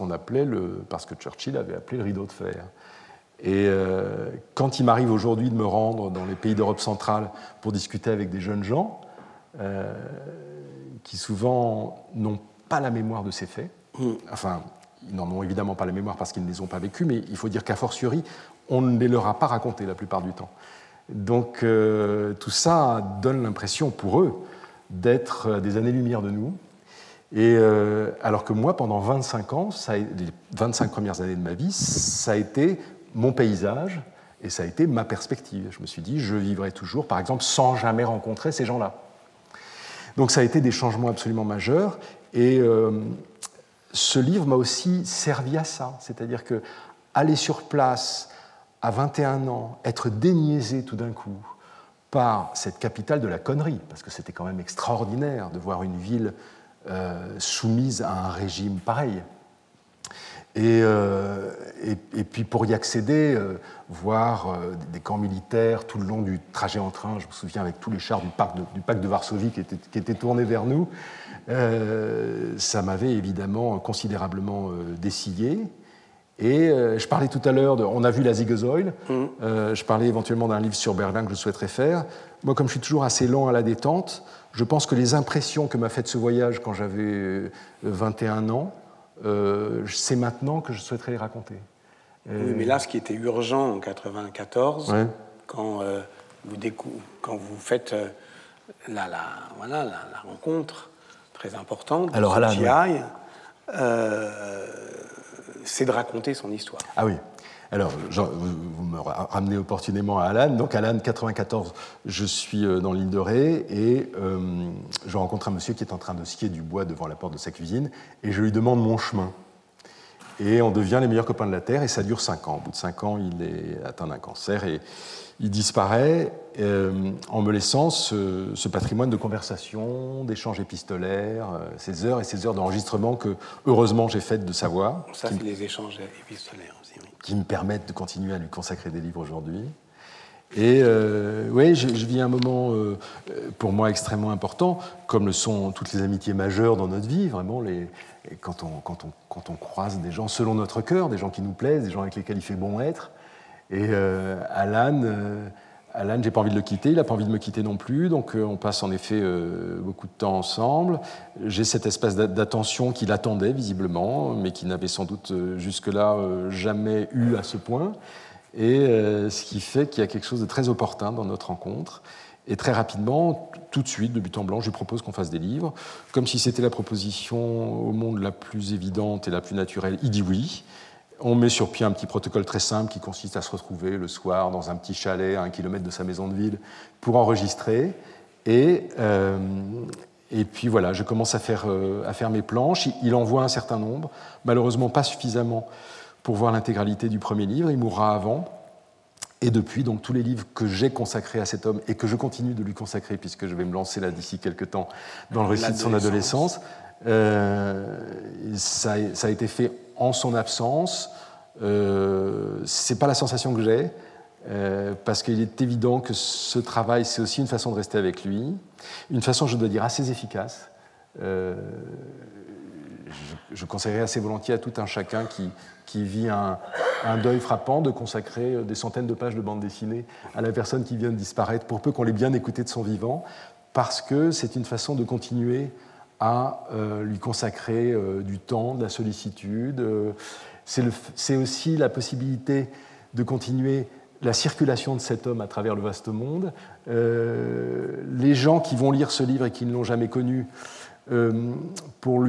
parce que Churchill avait appelé le rideau de fer. Et quand il m'arrive aujourd'hui de me rendre dans les pays d'Europe centrale pour discuter avec des jeunes gens, qui souvent n'ont pas la mémoire de ces faits, ils n'en ont évidemment pas la mémoire parce qu'ils ne les ont pas vécus, mais il faut dire qu'a fortiori, on ne les leur a pas racontés la plupart du temps. Donc tout ça donne l'impression pour eux d'être des années-lumière de nous. Et alors que moi, pendant 25 ans, les 25 premières années de ma vie, ça a été mon paysage et ça a été ma perspective. Je me suis dit, je vivrai toujours, par exemple, sans jamais rencontrer ces gens-là. Donc ça a été des changements absolument majeurs. Et ce livre m'a aussi servi à ça. C'est-à-dire qu'aller sur place à 21 ans, être déniaisé tout d'un coup par cette capitale de la connerie, parce que c'était quand même extraordinaire de voir une ville soumise à un régime pareil. Et puis pour y accéder, voir des camps militaires tout le long du trajet en train, je me souviens avec tous les chars du parc de Varsovie qui étaient tournés vers nous, ça m'avait évidemment considérablement dessillé. Et je parlais tout à l'heure, on a vu la Siegesäule, je parlais éventuellement d'un livre sur Berlin que je souhaiterais faire. Moi, comme je suis toujours assez lent à la détente, je pense que les impressions que m'a faites ce voyage quand j'avais 21 ans, c'est maintenant que je souhaiterais les raconter. Oui, mais là, ce qui était urgent en 1994, ouais. quand vous faites la rencontre très importante de GI, c'est de raconter son histoire. Ah oui. Alors, vous me ramenez opportunément à Alan. Donc, Alan, 1994, je suis dans l'île de Ré et je rencontre un monsieur qui est en train de scier du bois devant la porte de sa cuisine et je lui demande mon chemin. Et on devient les meilleurs copains de la Terre et ça dure 5 ans. Au bout de 5 ans, il est atteint d'un cancer et il disparaît en me laissant ce patrimoine de conversation, d'échanges épistolaires, ces heures et ces heures d'enregistrement que, heureusement, j'ai fait de savoir. Ça, c'est les échanges épistolaires aussi, oui. Qui me permettent de continuer à lui consacrer des livres aujourd'hui. Et oui, je vis un moment, pour moi, extrêmement important, comme le sont toutes les amitiés majeures dans notre vie, vraiment, quand on croise des gens selon notre cœur, des gens qui nous plaisent, des gens avec lesquels il fait bon être. Et Alan, j'ai pas envie de le quitter, il n'a pas envie de me quitter non plus, donc on passe en effet beaucoup de temps ensemble. J'ai cette espèce d'attention qu'il attendait visiblement, mais qu'il n'avait sans doute jusque-là jamais eu à ce point. Et ce qui fait qu'il y a quelque chose de très opportun dans notre rencontre. Et très rapidement, tout de suite, de but en blanc, je lui propose qu'on fasse des livres. Comme si c'était la proposition au monde la plus évidente et la plus naturelle, il dit oui. On met sur pied un petit protocole très simple qui consiste à se retrouver le soir dans un petit chalet à 1 kilomètre de sa maison de ville pour enregistrer. Et puis voilà, je commence à faire mes planches. Il envoie un certain nombre, malheureusement pas suffisamment pour voir l'intégralité du premier livre. Il mourra avant. Et depuis, donc, tous les livres que j'ai consacrés à cet homme et que je continue de lui consacrer, puisque je vais me lancer là d'ici quelques temps dans le récit de son adolescence, ça a été fait en son absence. C'est pas la sensation que j'ai, parce qu'il est évident que ce travail, c'est aussi une façon de rester avec lui, une façon, je dois dire, assez efficace. Je je conseillerais assez volontiers à tout un chacun qui vit un deuil frappant de consacrer des centaines de pages de bande dessinée à la personne qui vient de disparaître, pour peu qu'on l'ait bien écoutée de son vivant, parce que c'est une façon de continuer à lui consacrer du temps, de la sollicitude. C'est aussi la possibilité de continuer la circulation de cet homme à travers le vaste monde. Les gens qui vont lire ce livre et qui ne l'ont jamais connu, pour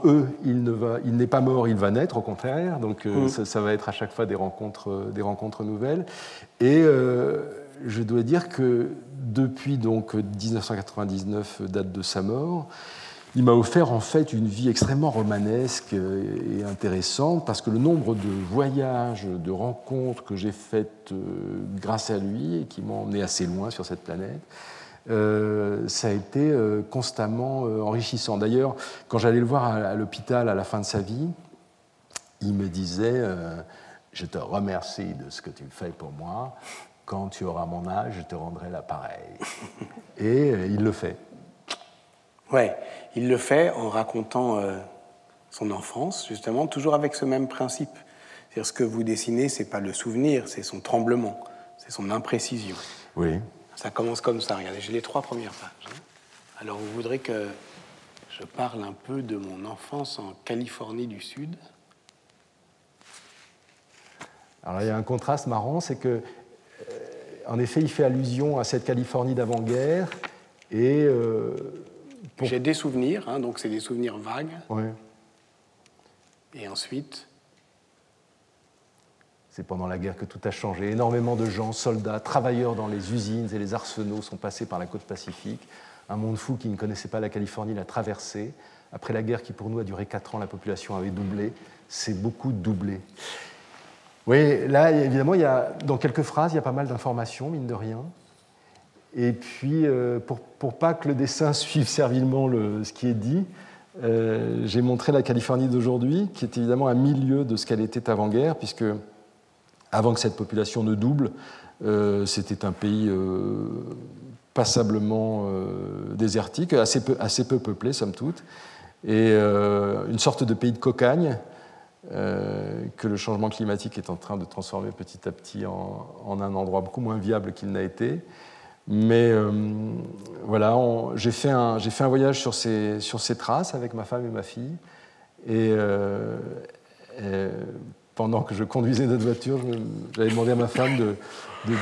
eux, il n'est pas mort, il va naître, au contraire. Donc ça va être à chaque fois des rencontres nouvelles. Et je dois dire que depuis donc 1999, date de sa mort, il m'a offert en fait une vie extrêmement romanesque et intéressante, parce que le nombre de voyages, de rencontres que j'ai faites grâce à lui et qui m'ont emmené assez loin sur cette planète, ça a été constamment enrichissant. D'ailleurs, quand j'allais le voir à l'hôpital à la fin de sa vie, il me disait je te remercie de ce que tu fais pour moi. Quand tu auras mon âge, je te rendrai l'appareil. Et il le fait. Oui, il le fait en racontant son enfance, justement, toujours avec ce même principe. C'est-à-dire, ce que vous dessinez, ce n'est pas le souvenir, c'est son tremblement, c'est son imprécision. Oui. Ça commence comme ça. Regardez, j'ai les 3 premières pages. Alors, vous voudrez que je parle un peu de mon enfance en Californie du Sud? Alors, il y a un contraste marrant, c'est que, en effet, il fait allusion à cette Californie d'avant-guerre et... J'ai des souvenirs, donc c'est des souvenirs vagues. Oui. Et ensuite... C'est pendant la guerre que tout a changé. Énormément de gens, soldats, travailleurs dans les usines et les arsenaux sont passés par la côte Pacifique. Un monde fou qui ne connaissait pas la Californie l'a traversé. Après la guerre qui, pour nous, a duré 4 ans, la population avait doublé. C'est beaucoup doublé. Oui, là, évidemment, dans quelques phrases, il y a pas mal d'informations, mine de rien. Et puis, pour pas que le dessin suive servilement ce qui est dit, j'ai montré la Californie d'aujourd'hui, qui est évidemment à milieu de ce qu'elle était avant-guerre, puisque avant que cette population ne double, c'était un pays passablement désertique, assez peu peuplé, somme toute, et une sorte de pays de cocagne que le changement climatique est en train de transformer petit à petit en un endroit beaucoup moins viable qu'il n'a été. Mais voilà, j'ai fait un voyage sur ces traces avec ma femme et ma fille. Et pendant que je conduisais notre voiture, j'avais demandé à ma femme de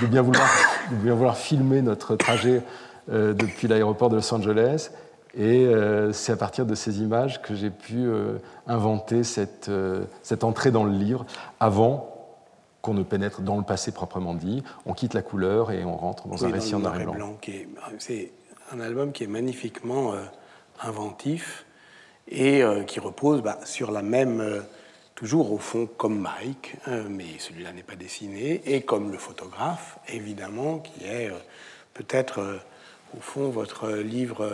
bien vouloir filmer notre trajet depuis l'aéroport de Los Angeles. Et c'est à partir de ces images que j'ai pu inventer cette entrée dans le livre avant qu'on ne pénètre dans le passé proprement dit. On quitte la couleur et on rentre dans un récit en noir et blanc. C'est un album qui est magnifiquement inventif et qui repose sur la même, toujours au fond comme Mike, mais celui-là n'est pas dessiné, et comme le photographe, évidemment, qui est peut-être au fond votre livre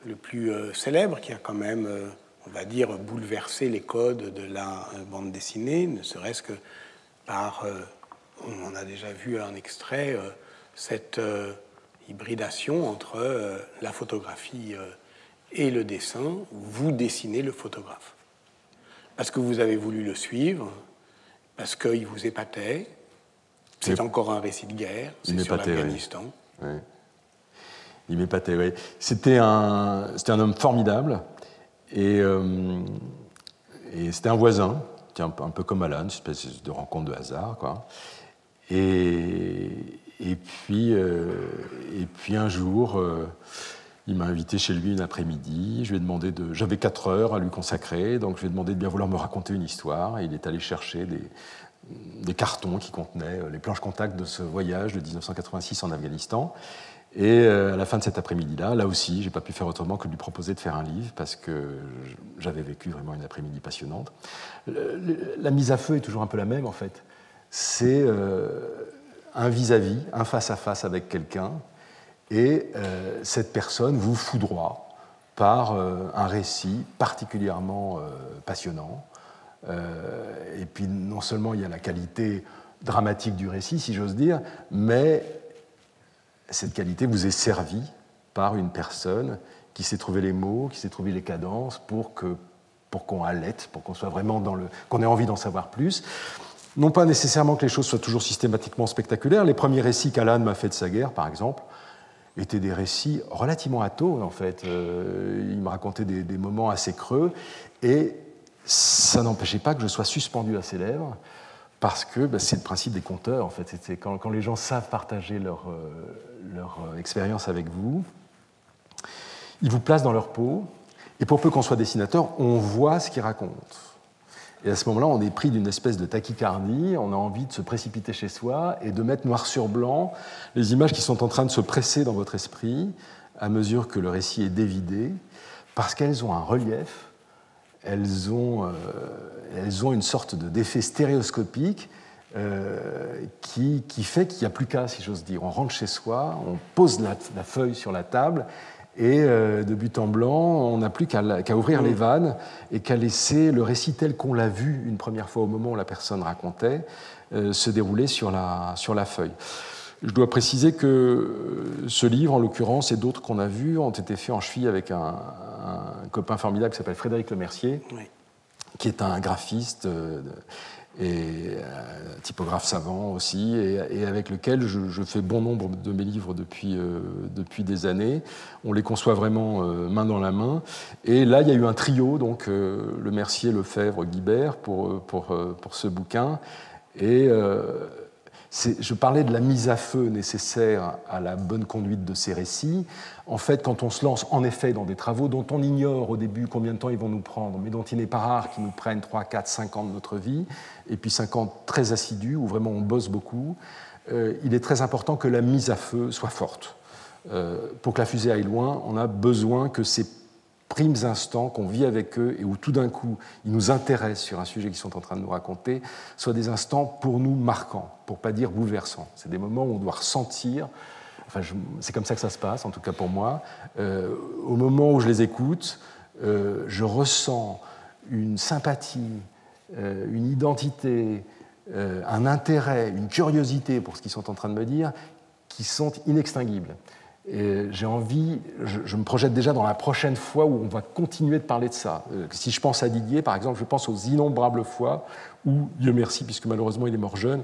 le plus célèbre, qui a quand même, on va dire, bouleversé les codes de la bande dessinée, ne serait-ce que par, on en a déjà vu un extrait, cette hybridation entre la photographie et le dessin, où vous dessinez le photographe. Parce que vous avez voulu le suivre, parce qu'il vous épatait. C'est encore un récit de guerre, c'est sur l'Afghanistan. Oui. Oui. Il m'épatait, oui. C'était un homme formidable, et c'était un voisin, un peu comme Alan, une espèce de rencontre de hasard, quoi. Et puis un jour, il m'a invité chez lui une après-midi. Je lui ai demandé j'avais 4 heures à lui consacrer, donc je lui ai demandé de bien vouloir me raconter une histoire. Et il est allé chercher des cartons qui contenaient les planches contact de ce voyage de 1986 en Afghanistan. Et à la fin de cet après-midi-là, là aussi, je n'ai pas pu faire autrement que de lui proposer de faire un livre, parce que j'avais vécu vraiment une après-midi passionnante. La mise à feu est toujours un peu la même, en fait. C'est un vis-à-vis, un face-à-face avec quelqu'un, et cette personne vous foudroie par un récit particulièrement passionnant. Et puis non seulement il y a la qualité dramatique du récit, si j'ose dire, mais cette qualité vous est servie par une personne qui sait trouver les mots, qui sait trouver les cadences pour que pour qu'on halète, pour qu'on soit vraiment qu'on ait envie d'en savoir plus. Non pas nécessairement que les choses soient toujours systématiquement spectaculaires. Les premiers récits qu'Alan m'a fait de sa guerre, par exemple, étaient des récits relativement atones, en fait. Il me racontait des moments assez creux, et ça n'empêchait pas que je sois suspendu à ses lèvres, parce que c'est le principe des conteurs, en fait. C'est quand les gens savent partager leur expérience avec vous, ils vous placent dans leur peau, et pour peu qu'on soit dessinateur, on voit ce qu'ils racontent. Et à ce moment-là, on est pris d'une espèce de tachycardie, on a envie de se précipiter chez soi et de mettre noir sur blanc les images qui sont en train de se presser dans votre esprit à mesure que le récit est dévidé, parce qu'elles ont un relief, elles ont une sorte d'effet stéréoscopique qui fait qu'il n'y a plus qu'à, si j'ose dire. On rentre chez soi, on pose la feuille sur la table, et de but en blanc, on n'a plus qu'à ouvrir les vannes et qu'à laisser le récit tel qu'on l'a vu une première fois au moment où la personne racontait se dérouler sur la feuille. Je dois préciser que ce livre, en l'occurrence, et d'autres qu'on a vus, ont été faits en cheville avec un copain formidable qui s'appelle Frédéric Lemercier, oui, qui est un graphiste et un typographe savant aussi, et avec lequel je fais bon nombre de mes livres depuis des années. On les conçoit vraiment main dans la main. Et là, il y a eu un trio, donc Lemercier, Lefebvre, Guibert, pour ce bouquin. Et je parlais de la mise à feu nécessaire à la bonne conduite de ces récits. En fait, quand on se lance en effet dans des travaux dont on ignore au début combien de temps ils vont nous prendre, mais dont il n'est pas rare qu'ils nous prennent 3, 4, 5 ans de notre vie, et puis 5 ans très assidus, où vraiment on bosse beaucoup, il est très important que la mise à feu soit forte. Pour que la fusée aille loin, on a besoin que ces primes instants qu'on vit avec eux et où tout d'un coup ils nous intéressent sur un sujet qu'ils sont en train de nous raconter soient des instants pour nous marquants, pour ne pas dire bouleversants. C'est des moments où on doit ressentir, c'est comme ça que ça se passe, en tout cas pour moi, au moment où je les écoute, je ressens une sympathie, une identité, un intérêt, une curiosité pour ce qu'ils sont en train de me dire qui sont inextinguibles. Et j'ai envie, je me projette déjà dans la prochaine fois où on va continuer de parler de ça. Si je pense à Didier, par exemple, je pense aux innombrables fois où, Dieu merci, puisque malheureusement il est mort jeune,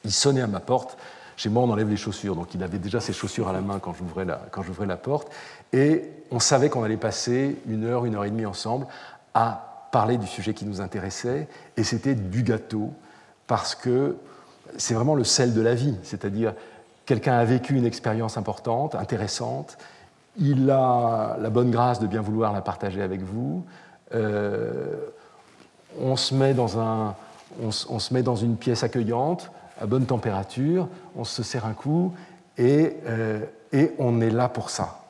il sonnait à ma porte. Chez moi, on enlève les chaussures, donc il avait déjà ses chaussures à la main quand j'ouvrais la porte. Et on savait qu'on allait passer 1 heure, 1 heure et demie ensemble à parler du sujet qui nous intéressait. Et c'était du gâteau, parce que c'est vraiment le sel de la vie, c'est-à-dire quelqu'un a vécu une expérience importante, intéressante, il a la bonne grâce de bien vouloir la partager avec vous, on se met dans une pièce accueillante, à bonne température, on se serre un coup, et on est là pour ça.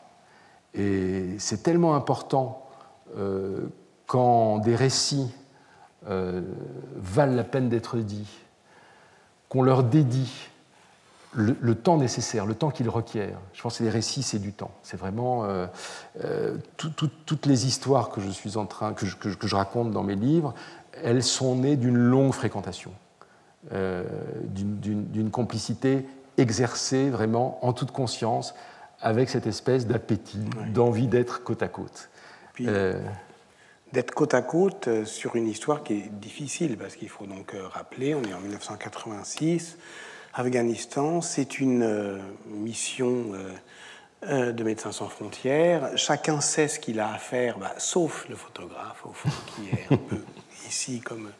Et c'est tellement important quand des récits valent la peine d'être dits, qu'on leur dédie le temps nécessaire, le temps qu'ils requièrent. Je pense que les récits, c'est du temps. C'est vraiment toutes les histoires que je raconte dans mes livres, elles sont nées d'une longue fréquentation, d'une complicité exercée vraiment en toute conscience, avec cette espèce d'appétit, d'envie d'être côte à côte. Puis, d'être côte à côte sur une histoire qui est difficile, parce qu'il faut donc rappeler, on est en 1986. Afghanistan, c'est une mission de Médecins sans frontières. Chacun sait ce qu'il a à faire, sauf le photographe, au fond, qui est un peu ici comme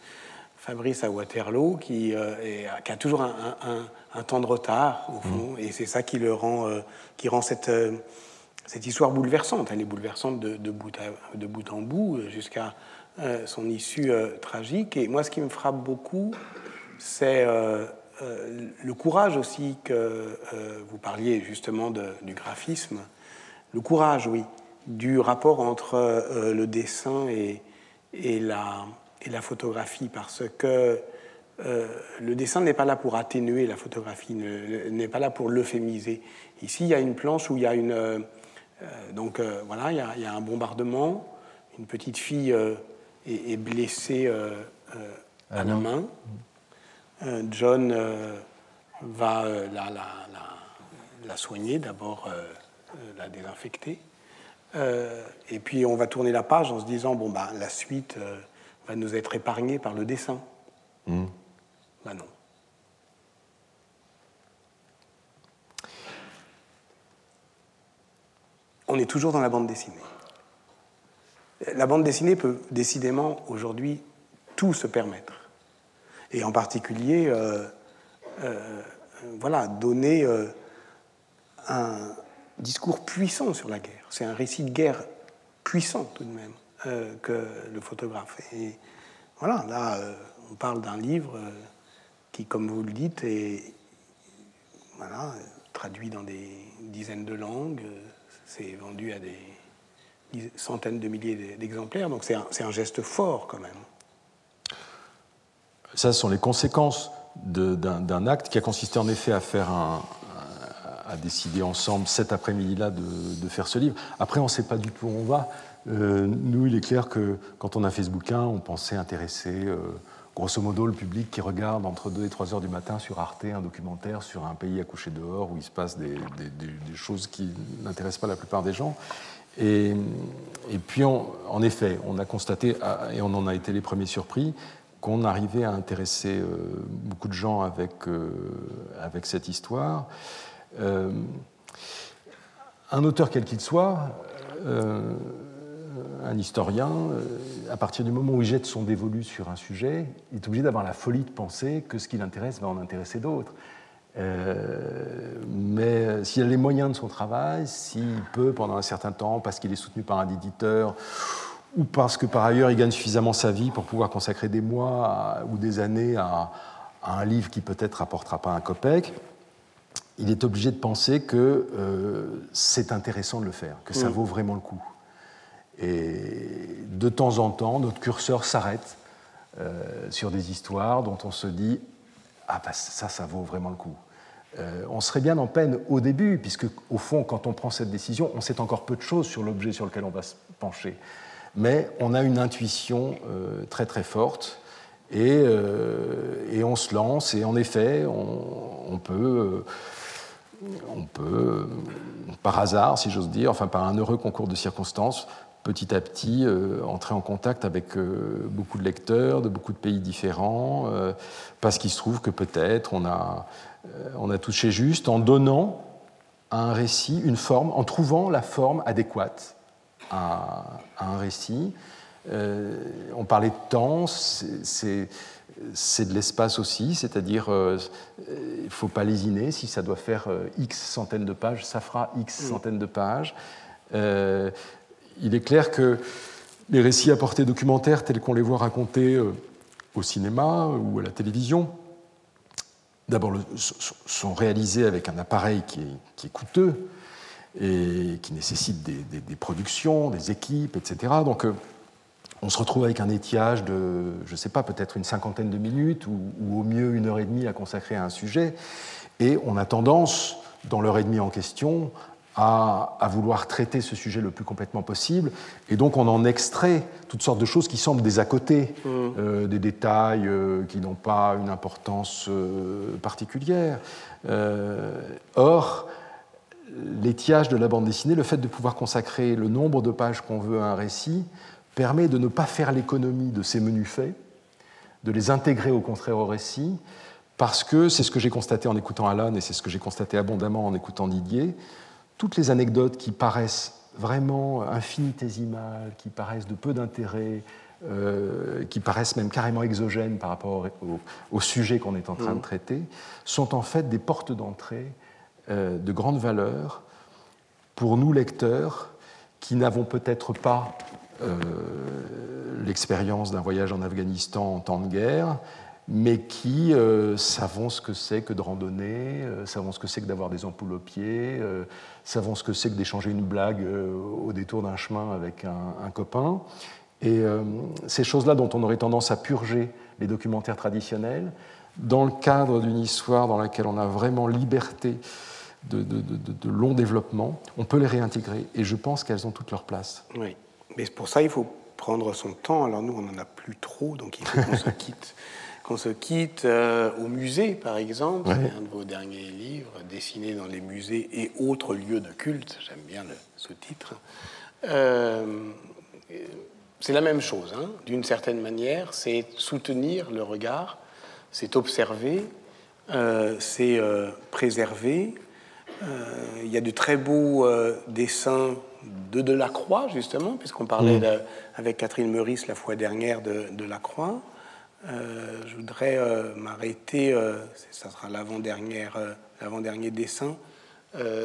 Fabrice à Waterloo, qui a toujours un temps de retard, au fond, et c'est ça qui rend cette histoire bouleversante. Elle est bouleversante de bout en bout, jusqu'à son issue tragique. Et moi, ce qui me frappe beaucoup, c'est le courage aussi que vous parliez justement du graphisme, le courage, oui, du rapport entre le dessin et la photographie, parce que le dessin n'est pas là pour atténuer la photographie, n'est pas là pour l'euphémiser. Ici, il y a une planche où il y a il y a un bombardement, une petite fille est blessée à la main. John va la soigner, d'abord la désinfecter. Et puis on va tourner la page en se disant, bon, bah, la suite va nous être épargnée par le dessin. Ben non. On est toujours dans la bande dessinée. La bande dessinée peut décidément aujourd'hui tout se permettre. Et en particulier, voilà, donner un discours puissant sur la guerre. C'est un récit de guerre puissant tout de même que le photographe. Et voilà, là, on parle d'un livre qui, comme vous le dites, est voilà, traduit dans des dizaines de langues. C'est vendu à des centaines de milliers d'exemplaires. Donc c'est un geste fort quand même. Ça, ce sont les conséquences d'un acte qui a consisté en effet à décider ensemble cet après-midi-là de faire ce livre. Après, on ne sait pas du tout où on va. Nous, il est clair que quand on a fait ce bouquin, on pensait intéresser grosso modo le public qui regarde entre 2 et 3 heures du matin sur Arte un documentaire sur un pays à coucher dehors où il se passe des choses qui n'intéressent pas la plupart des gens. Et puis, en effet, on a constaté, et on en a été les premiers surpris, qu'on arrivait à intéresser beaucoup de gens avec cette histoire. Un auteur quel qu'il soit, un historien, à partir du moment où il jette son dévolu sur un sujet, il est obligé d'avoir la folie de penser que ce qui l'intéresse va en intéresser d'autres. Mais s'il a les moyens de son travail, s'il peut, pendant un certain temps, parce qu'il est soutenu par un éditeur, ou parce que par ailleurs il gagne suffisamment sa vie pour pouvoir consacrer des mois ou des années à un livre qui peut-être rapportera pas un copec, il est obligé de penser que c'est intéressant de le faire, que ça vaut vraiment le coup. Et de temps en temps, notre curseur s'arrête sur des histoires dont on se dit « Ah, bah, ça vaut vraiment le coup ». On serait bien en peine au début, puisque au fond, quand on prend cette décision, on sait encore peu de choses sur l'objet sur lequel on va se pencher. Mais on a une intuition très très forte et on se lance. Et en effet, on peut, par hasard, si j'ose dire, enfin par un heureux concours de circonstances, petit à petit entrer en contact avec beaucoup de lecteurs de beaucoup de pays différents, parce qu'il se trouve que peut-être on a touché juste en donnant à un récit une forme, en trouvant la forme adéquate à un récit. On parlait de temps, c'est de l'espace aussi, c'est-à-dire il ne faut pas lésiner, si ça doit faire X centaines de pages, ça fera X centaines de pages. Il est clair que les récits à portée documentaire, tels qu'on les voit racontés au cinéma ou à la télévision, d'abord sont réalisés avec un appareil qui est coûteux, et qui nécessite des productions, des équipes, etc. Donc on se retrouve avec un étiage de, je ne sais pas, peut-être une cinquantaine de minutes ou au mieux 1h30 à consacrer à un sujet. Et on a tendance, dans l'heure et demie en question, à vouloir traiter ce sujet le plus complètement possible. Et donc on en extrait toutes sortes de choses qui semblent des à côté, des détails qui n'ont pas une importance particulière. Or, l'étiage de la bande dessinée, le fait de pouvoir consacrer le nombre de pages qu'on veut à un récit, permet de ne pas faire l'économie de ces menus faits, de les intégrer au contraire au récit, parce que c'est ce que j'ai constaté en écoutant Alan et c'est ce que j'ai constaté abondamment en écoutant Didier, toutes les anecdotes qui paraissent vraiment infinitésimales, qui paraissent de peu d'intérêt, qui paraissent même carrément exogènes par rapport au sujet qu'on est en train de traiter, sont en fait des portes d'entrée de grande valeur pour nous lecteurs qui n'avons peut-être pas l'expérience d'un voyage en Afghanistan en temps de guerre, mais qui savons ce que c'est que de randonner, savons ce que c'est que d'avoir des ampoules aux pieds, savons ce que c'est que d'échanger une blague au détour d'un chemin avec un copain. Et ces choses-là dont on aurait tendance à purger les documentaires traditionnels, dans le cadre d'une histoire dans laquelle on a vraiment liberté de long développement, on peut les réintégrer. Et je pense qu'elles ont toute leur place. Oui, mais pour ça, il faut prendre son temps. Alors nous, on n'en a plus trop, donc il faut qu'on se quitte au musée, par exemple. C'est un de vos derniers livres, Dessiner dans les musées et autres lieux de culte. J'aime bien le sous-titre. c'est la même chose, hein. D'une certaine manière, c'est soutenir le regard, c'est observer, c'est préserver. Il y a de très beaux dessins de Delacroix, justement, puisqu'on parlait avec Catherine Meurice la fois dernière de Delacroix. Je voudrais m'arrêter, ça sera l'avant-dernier dessin,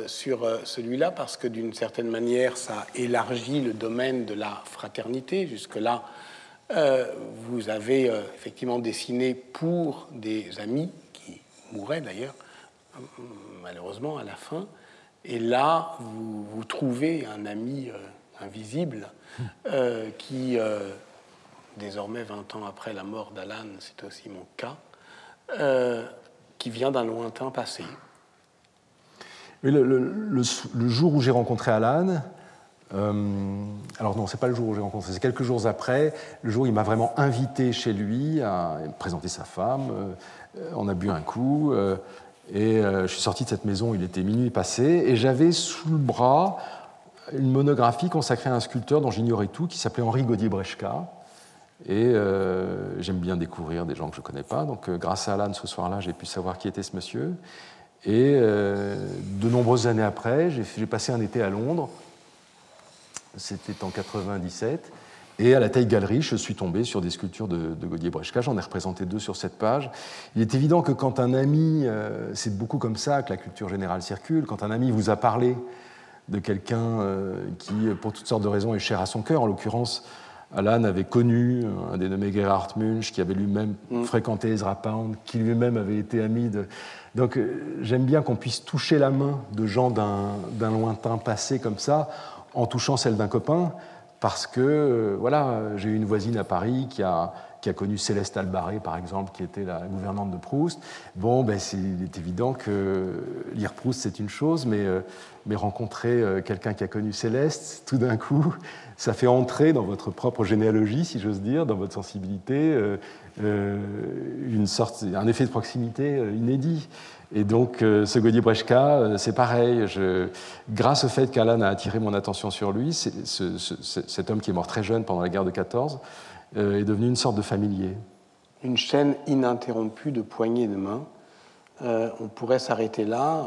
sur celui-là, parce que d'une certaine manière, ça élargit le domaine de la fraternité. Jusque-là, vous avez effectivement dessiné pour des amis qui mouraient d'ailleurs, malheureusement, à la fin. Et là, vous trouvez un ami invisible qui, désormais 20 ans après la mort d'Alan, c'est aussi mon cas, qui vient d'un lointain passé. Mais le jour où j'ai rencontré Alan, alors non, c'est pas le jour où j'ai rencontré, c'est quelques jours après, le jour où il m'a vraiment invité chez lui à présenter sa femme. On a bu un coup et je suis sorti de cette maison, il était minuit passé, et j'avais sous le bras une monographie consacrée à un sculpteur dont j'ignorais tout, qui s'appelait Henri Gaudier-Brechka. Et j'aime bien découvrir des gens que je ne connais pas. Donc, grâce à Alan, ce soir-là, j'ai pu savoir qui était ce monsieur. Et de nombreuses années après, j'ai passé un été à Londres. C'était en 97. Et à la Tate Gallery, je suis tombé sur des sculptures de Gaudier-Brechka. J'en ai représenté 2 sur cette page. Il est évident que quand un ami, c'est beaucoup comme ça que la culture générale circule, quand un ami vous a parlé de quelqu'un qui, pour toutes sortes de raisons, est cher à son cœur, en l'occurrence, Alan avait connu un dénommé Gerhard Munch, qui avait lui-même fréquenté Ezra Pound, qui lui-même avait été ami de... Donc j'aime bien qu'on puisse toucher la main de gens d'un lointain passé comme ça, en touchant celle d'un copain, parce que voilà, j'ai eu une voisine à Paris qui a connu Céleste Albaré, par exemple, qui était la gouvernante de Proust. Bon, ben, il est évident que lire Proust, c'est une chose, mais rencontrer quelqu'un qui a connu Céleste, tout d'un coup, ça fait entrer dans votre propre généalogie, si j'ose dire, dans votre sensibilité, un effet de proximité inédit. Et donc, ce Gaudier-Brechka, c'est pareil. Grâce au fait qu'Alan a attiré mon attention sur lui, cet homme qui est mort très jeune pendant la guerre de 14, est devenu une sorte de familier. Une chaîne ininterrompue de poignées de main. On pourrait s'arrêter là,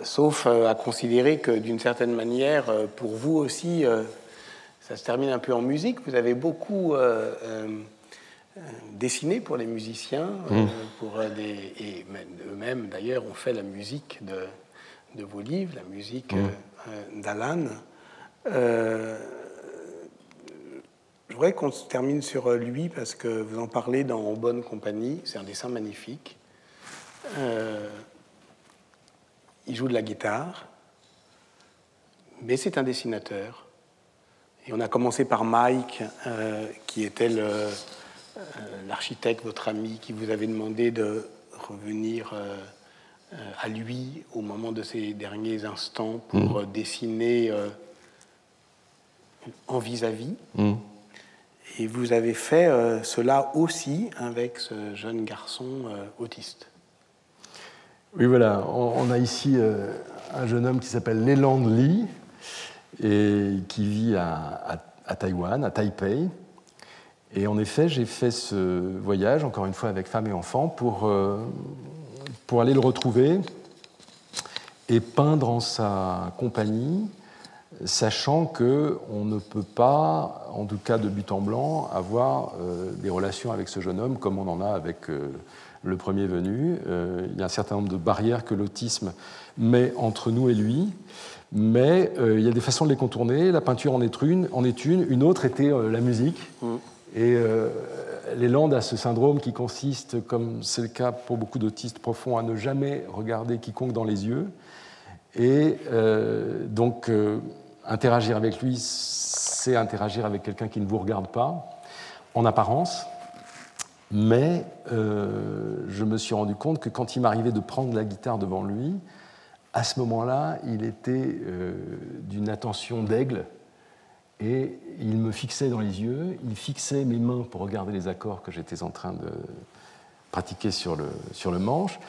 sauf à considérer que, d'une certaine manière, pour vous aussi, ça se termine un peu en musique. Vous avez beaucoup dessiné pour les musiciens, et eux-mêmes, d'ailleurs, ont fait la musique de vos livres, la musique d'Alan. Je voudrais qu'on se termine sur lui parce que vous en parlez dans En bonne compagnie. C'est un dessin magnifique. Il joue de la guitare, mais c'est un dessinateur. Et on a commencé par Mike, qui était l'architecte, votre ami, qui vous avait demandé de revenir à lui au moment de ses derniers instants pour dessiner en vis-à-vis. Et vous avez fait cela aussi avec ce jeune garçon autiste. Oui, voilà. On a ici un jeune homme qui s'appelle Leland Lee et qui vit à Taïwan, à Taipei. Et en effet, j'ai fait ce voyage, encore une fois avec femme et enfant, pour aller le retrouver et peindre en sa compagnie, sachant qu'on ne peut pas, en tout cas de but en blanc, avoir des relations avec ce jeune homme comme on en a avec le premier venu. Il y a un certain nombre de barrières que l'autisme met entre nous et lui, mais il y a des façons de les contourner. La peinture en est une autre était la musique. Et Leland a ce syndrome qui consiste, comme c'est le cas pour beaucoup d'autistes profonds, à ne jamais regarder quiconque dans les yeux. Et donc, interagir avec lui, c'est interagir avec quelqu'un qui ne vous regarde pas, en apparence. Mais je me suis rendu compte que quand il m'arrivait de prendre la guitare devant lui, à ce moment-là, il était d'une attention d'aigle. Et il me fixait dans les yeux, il fixait mes mains pour regarder les accords que j'étais en train de pratiquer sur le manche,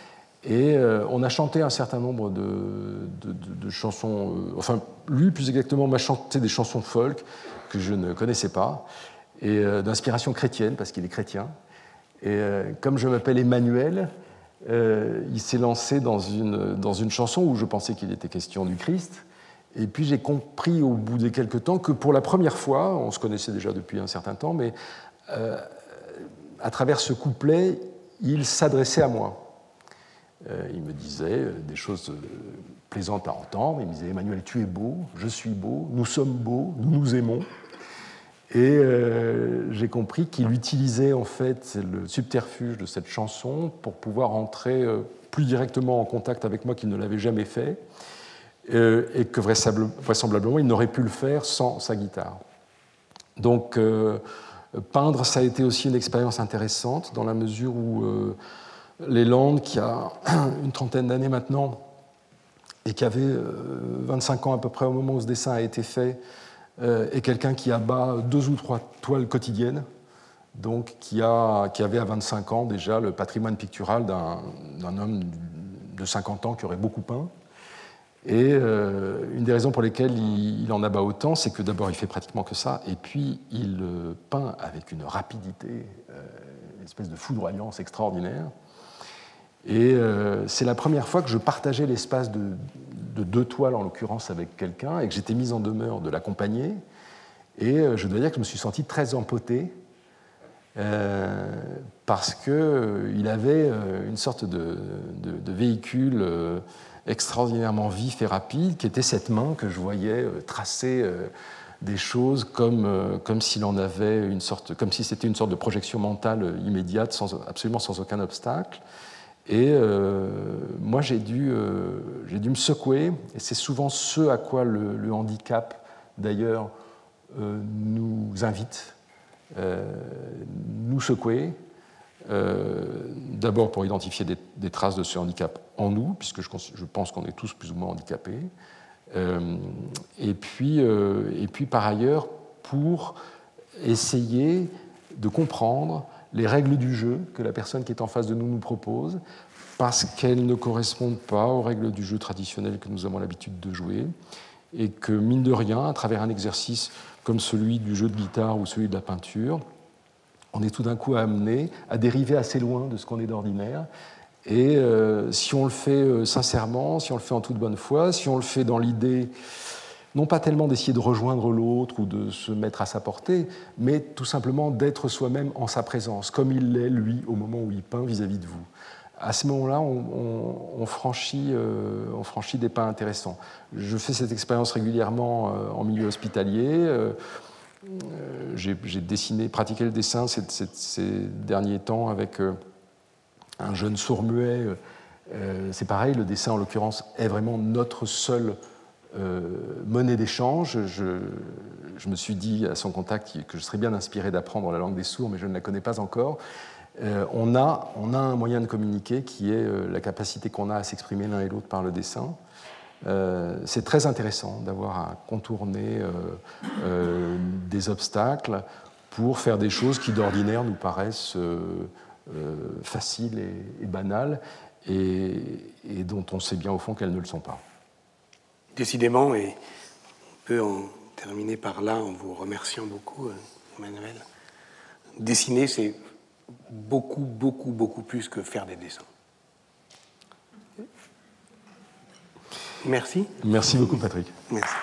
Et on a chanté un certain nombre de chansons, enfin, lui, plus exactement, m'a chanté des chansons folk que je ne connaissais pas, et d'inspiration chrétienne, parce qu'il est chrétien. Et comme je m'appelle Emmanuel, il s'est lancé dans une chanson où je pensais qu'il était question du Christ. Et puis j'ai compris au bout de quelques temps que pour la première fois, on se connaissait déjà depuis un certain temps, mais à travers ce couplet, il s'adressait à moi. Il me disait des choses plaisantes à entendre. Il me disait « Emmanuel, tu es beau, je suis beau, nous sommes beaux, nous nous aimons ». Et j'ai compris qu'il utilisait en fait le subterfuge de cette chanson pour pouvoir entrer plus directement en contact avec moi qu'il ne l'avait jamais fait, et que vraisemblablement il n'aurait pu le faire sans sa guitare. Donc peindre, ça a été aussi une expérience intéressante dans la mesure où Leland, qui a une trentaine d'années maintenant et qui avait 25 ans à peu près au moment où ce dessin a été fait, est quelqu'un qui abat 2 ou 3 toiles quotidiennes, donc qui avait à 25 ans déjà le patrimoine pictural d'un homme de 50 ans qui aurait beaucoup peint. Et une des raisons pour lesquelles il en abat autant, c'est que d'abord il fait pratiquement que ça, et puis il peint avec une rapidité, une espèce de foudroyance extraordinaire. Et c'est la première fois que je partageais l'espace de 2 toiles, en l'occurrence, avec quelqu'un, et que j'étais mis en demeure de l'accompagner. Et je dois dire que je me suis senti très empoté, parce qu'il avait une sorte de véhicule extraordinairement vif et rapide, qui était cette main que je voyais tracer des choses comme s'il en avait comme si c'était une sorte de projection mentale immédiate, absolument sans aucun obstacle. Et moi, j'ai dû me secouer, et c'est souvent ce à quoi le handicap, d'ailleurs, nous invite, nous secouer, d'abord pour identifier des traces de ce handicap en nous, puisque je pense qu'on est tous plus ou moins handicapés, et puis par ailleurs pour essayer de comprendre les règles du jeu que la personne qui est en face de nous propose, parce qu'elles ne correspondent pas aux règles du jeu traditionnel que nous avons l'habitude de jouer, et que, mine de rien, à travers un exercice comme celui du jeu de guitare ou celui de la peinture, on est tout d'un coup amené à dériver assez loin de ce qu'on est d'ordinaire. Et si on le fait sincèrement, si on le fait en toute bonne foi, si on le fait dans l'idée non pas tellement d'essayer de rejoindre l'autre ou de se mettre à sa portée, mais tout simplement d'être soi-même en sa présence, comme il l'est, lui, au moment où il peint vis-à-vis de vous. À ce moment-là, on franchit des pas intéressants. Je fais cette expérience régulièrement en milieu hospitalier. J'ai pratiqué le dessin ces derniers temps avec un jeune sourd-muet. C'est pareil, le dessin, en l'occurrence, est vraiment notre seule monnaie d'échange. Je me suis dit à son contact que je serais bien inspiré d'apprendre la langue des sourds, mais je ne la connais pas encore. On a un moyen de communiquer qui est la capacité qu'on a à s'exprimer l'un et l'autre par le dessin. C'est très intéressant d'avoir à contourner des obstacles pour faire des choses qui d'ordinaire nous paraissent faciles et banales, et dont on sait bien au fond qu'elles ne le sont pas. Décidément, et on peut en terminer par là en vous remerciant beaucoup, Emmanuel. Dessiner, c'est beaucoup, beaucoup, beaucoup plus que faire des dessins. Merci. Merci beaucoup, Patrick. Merci.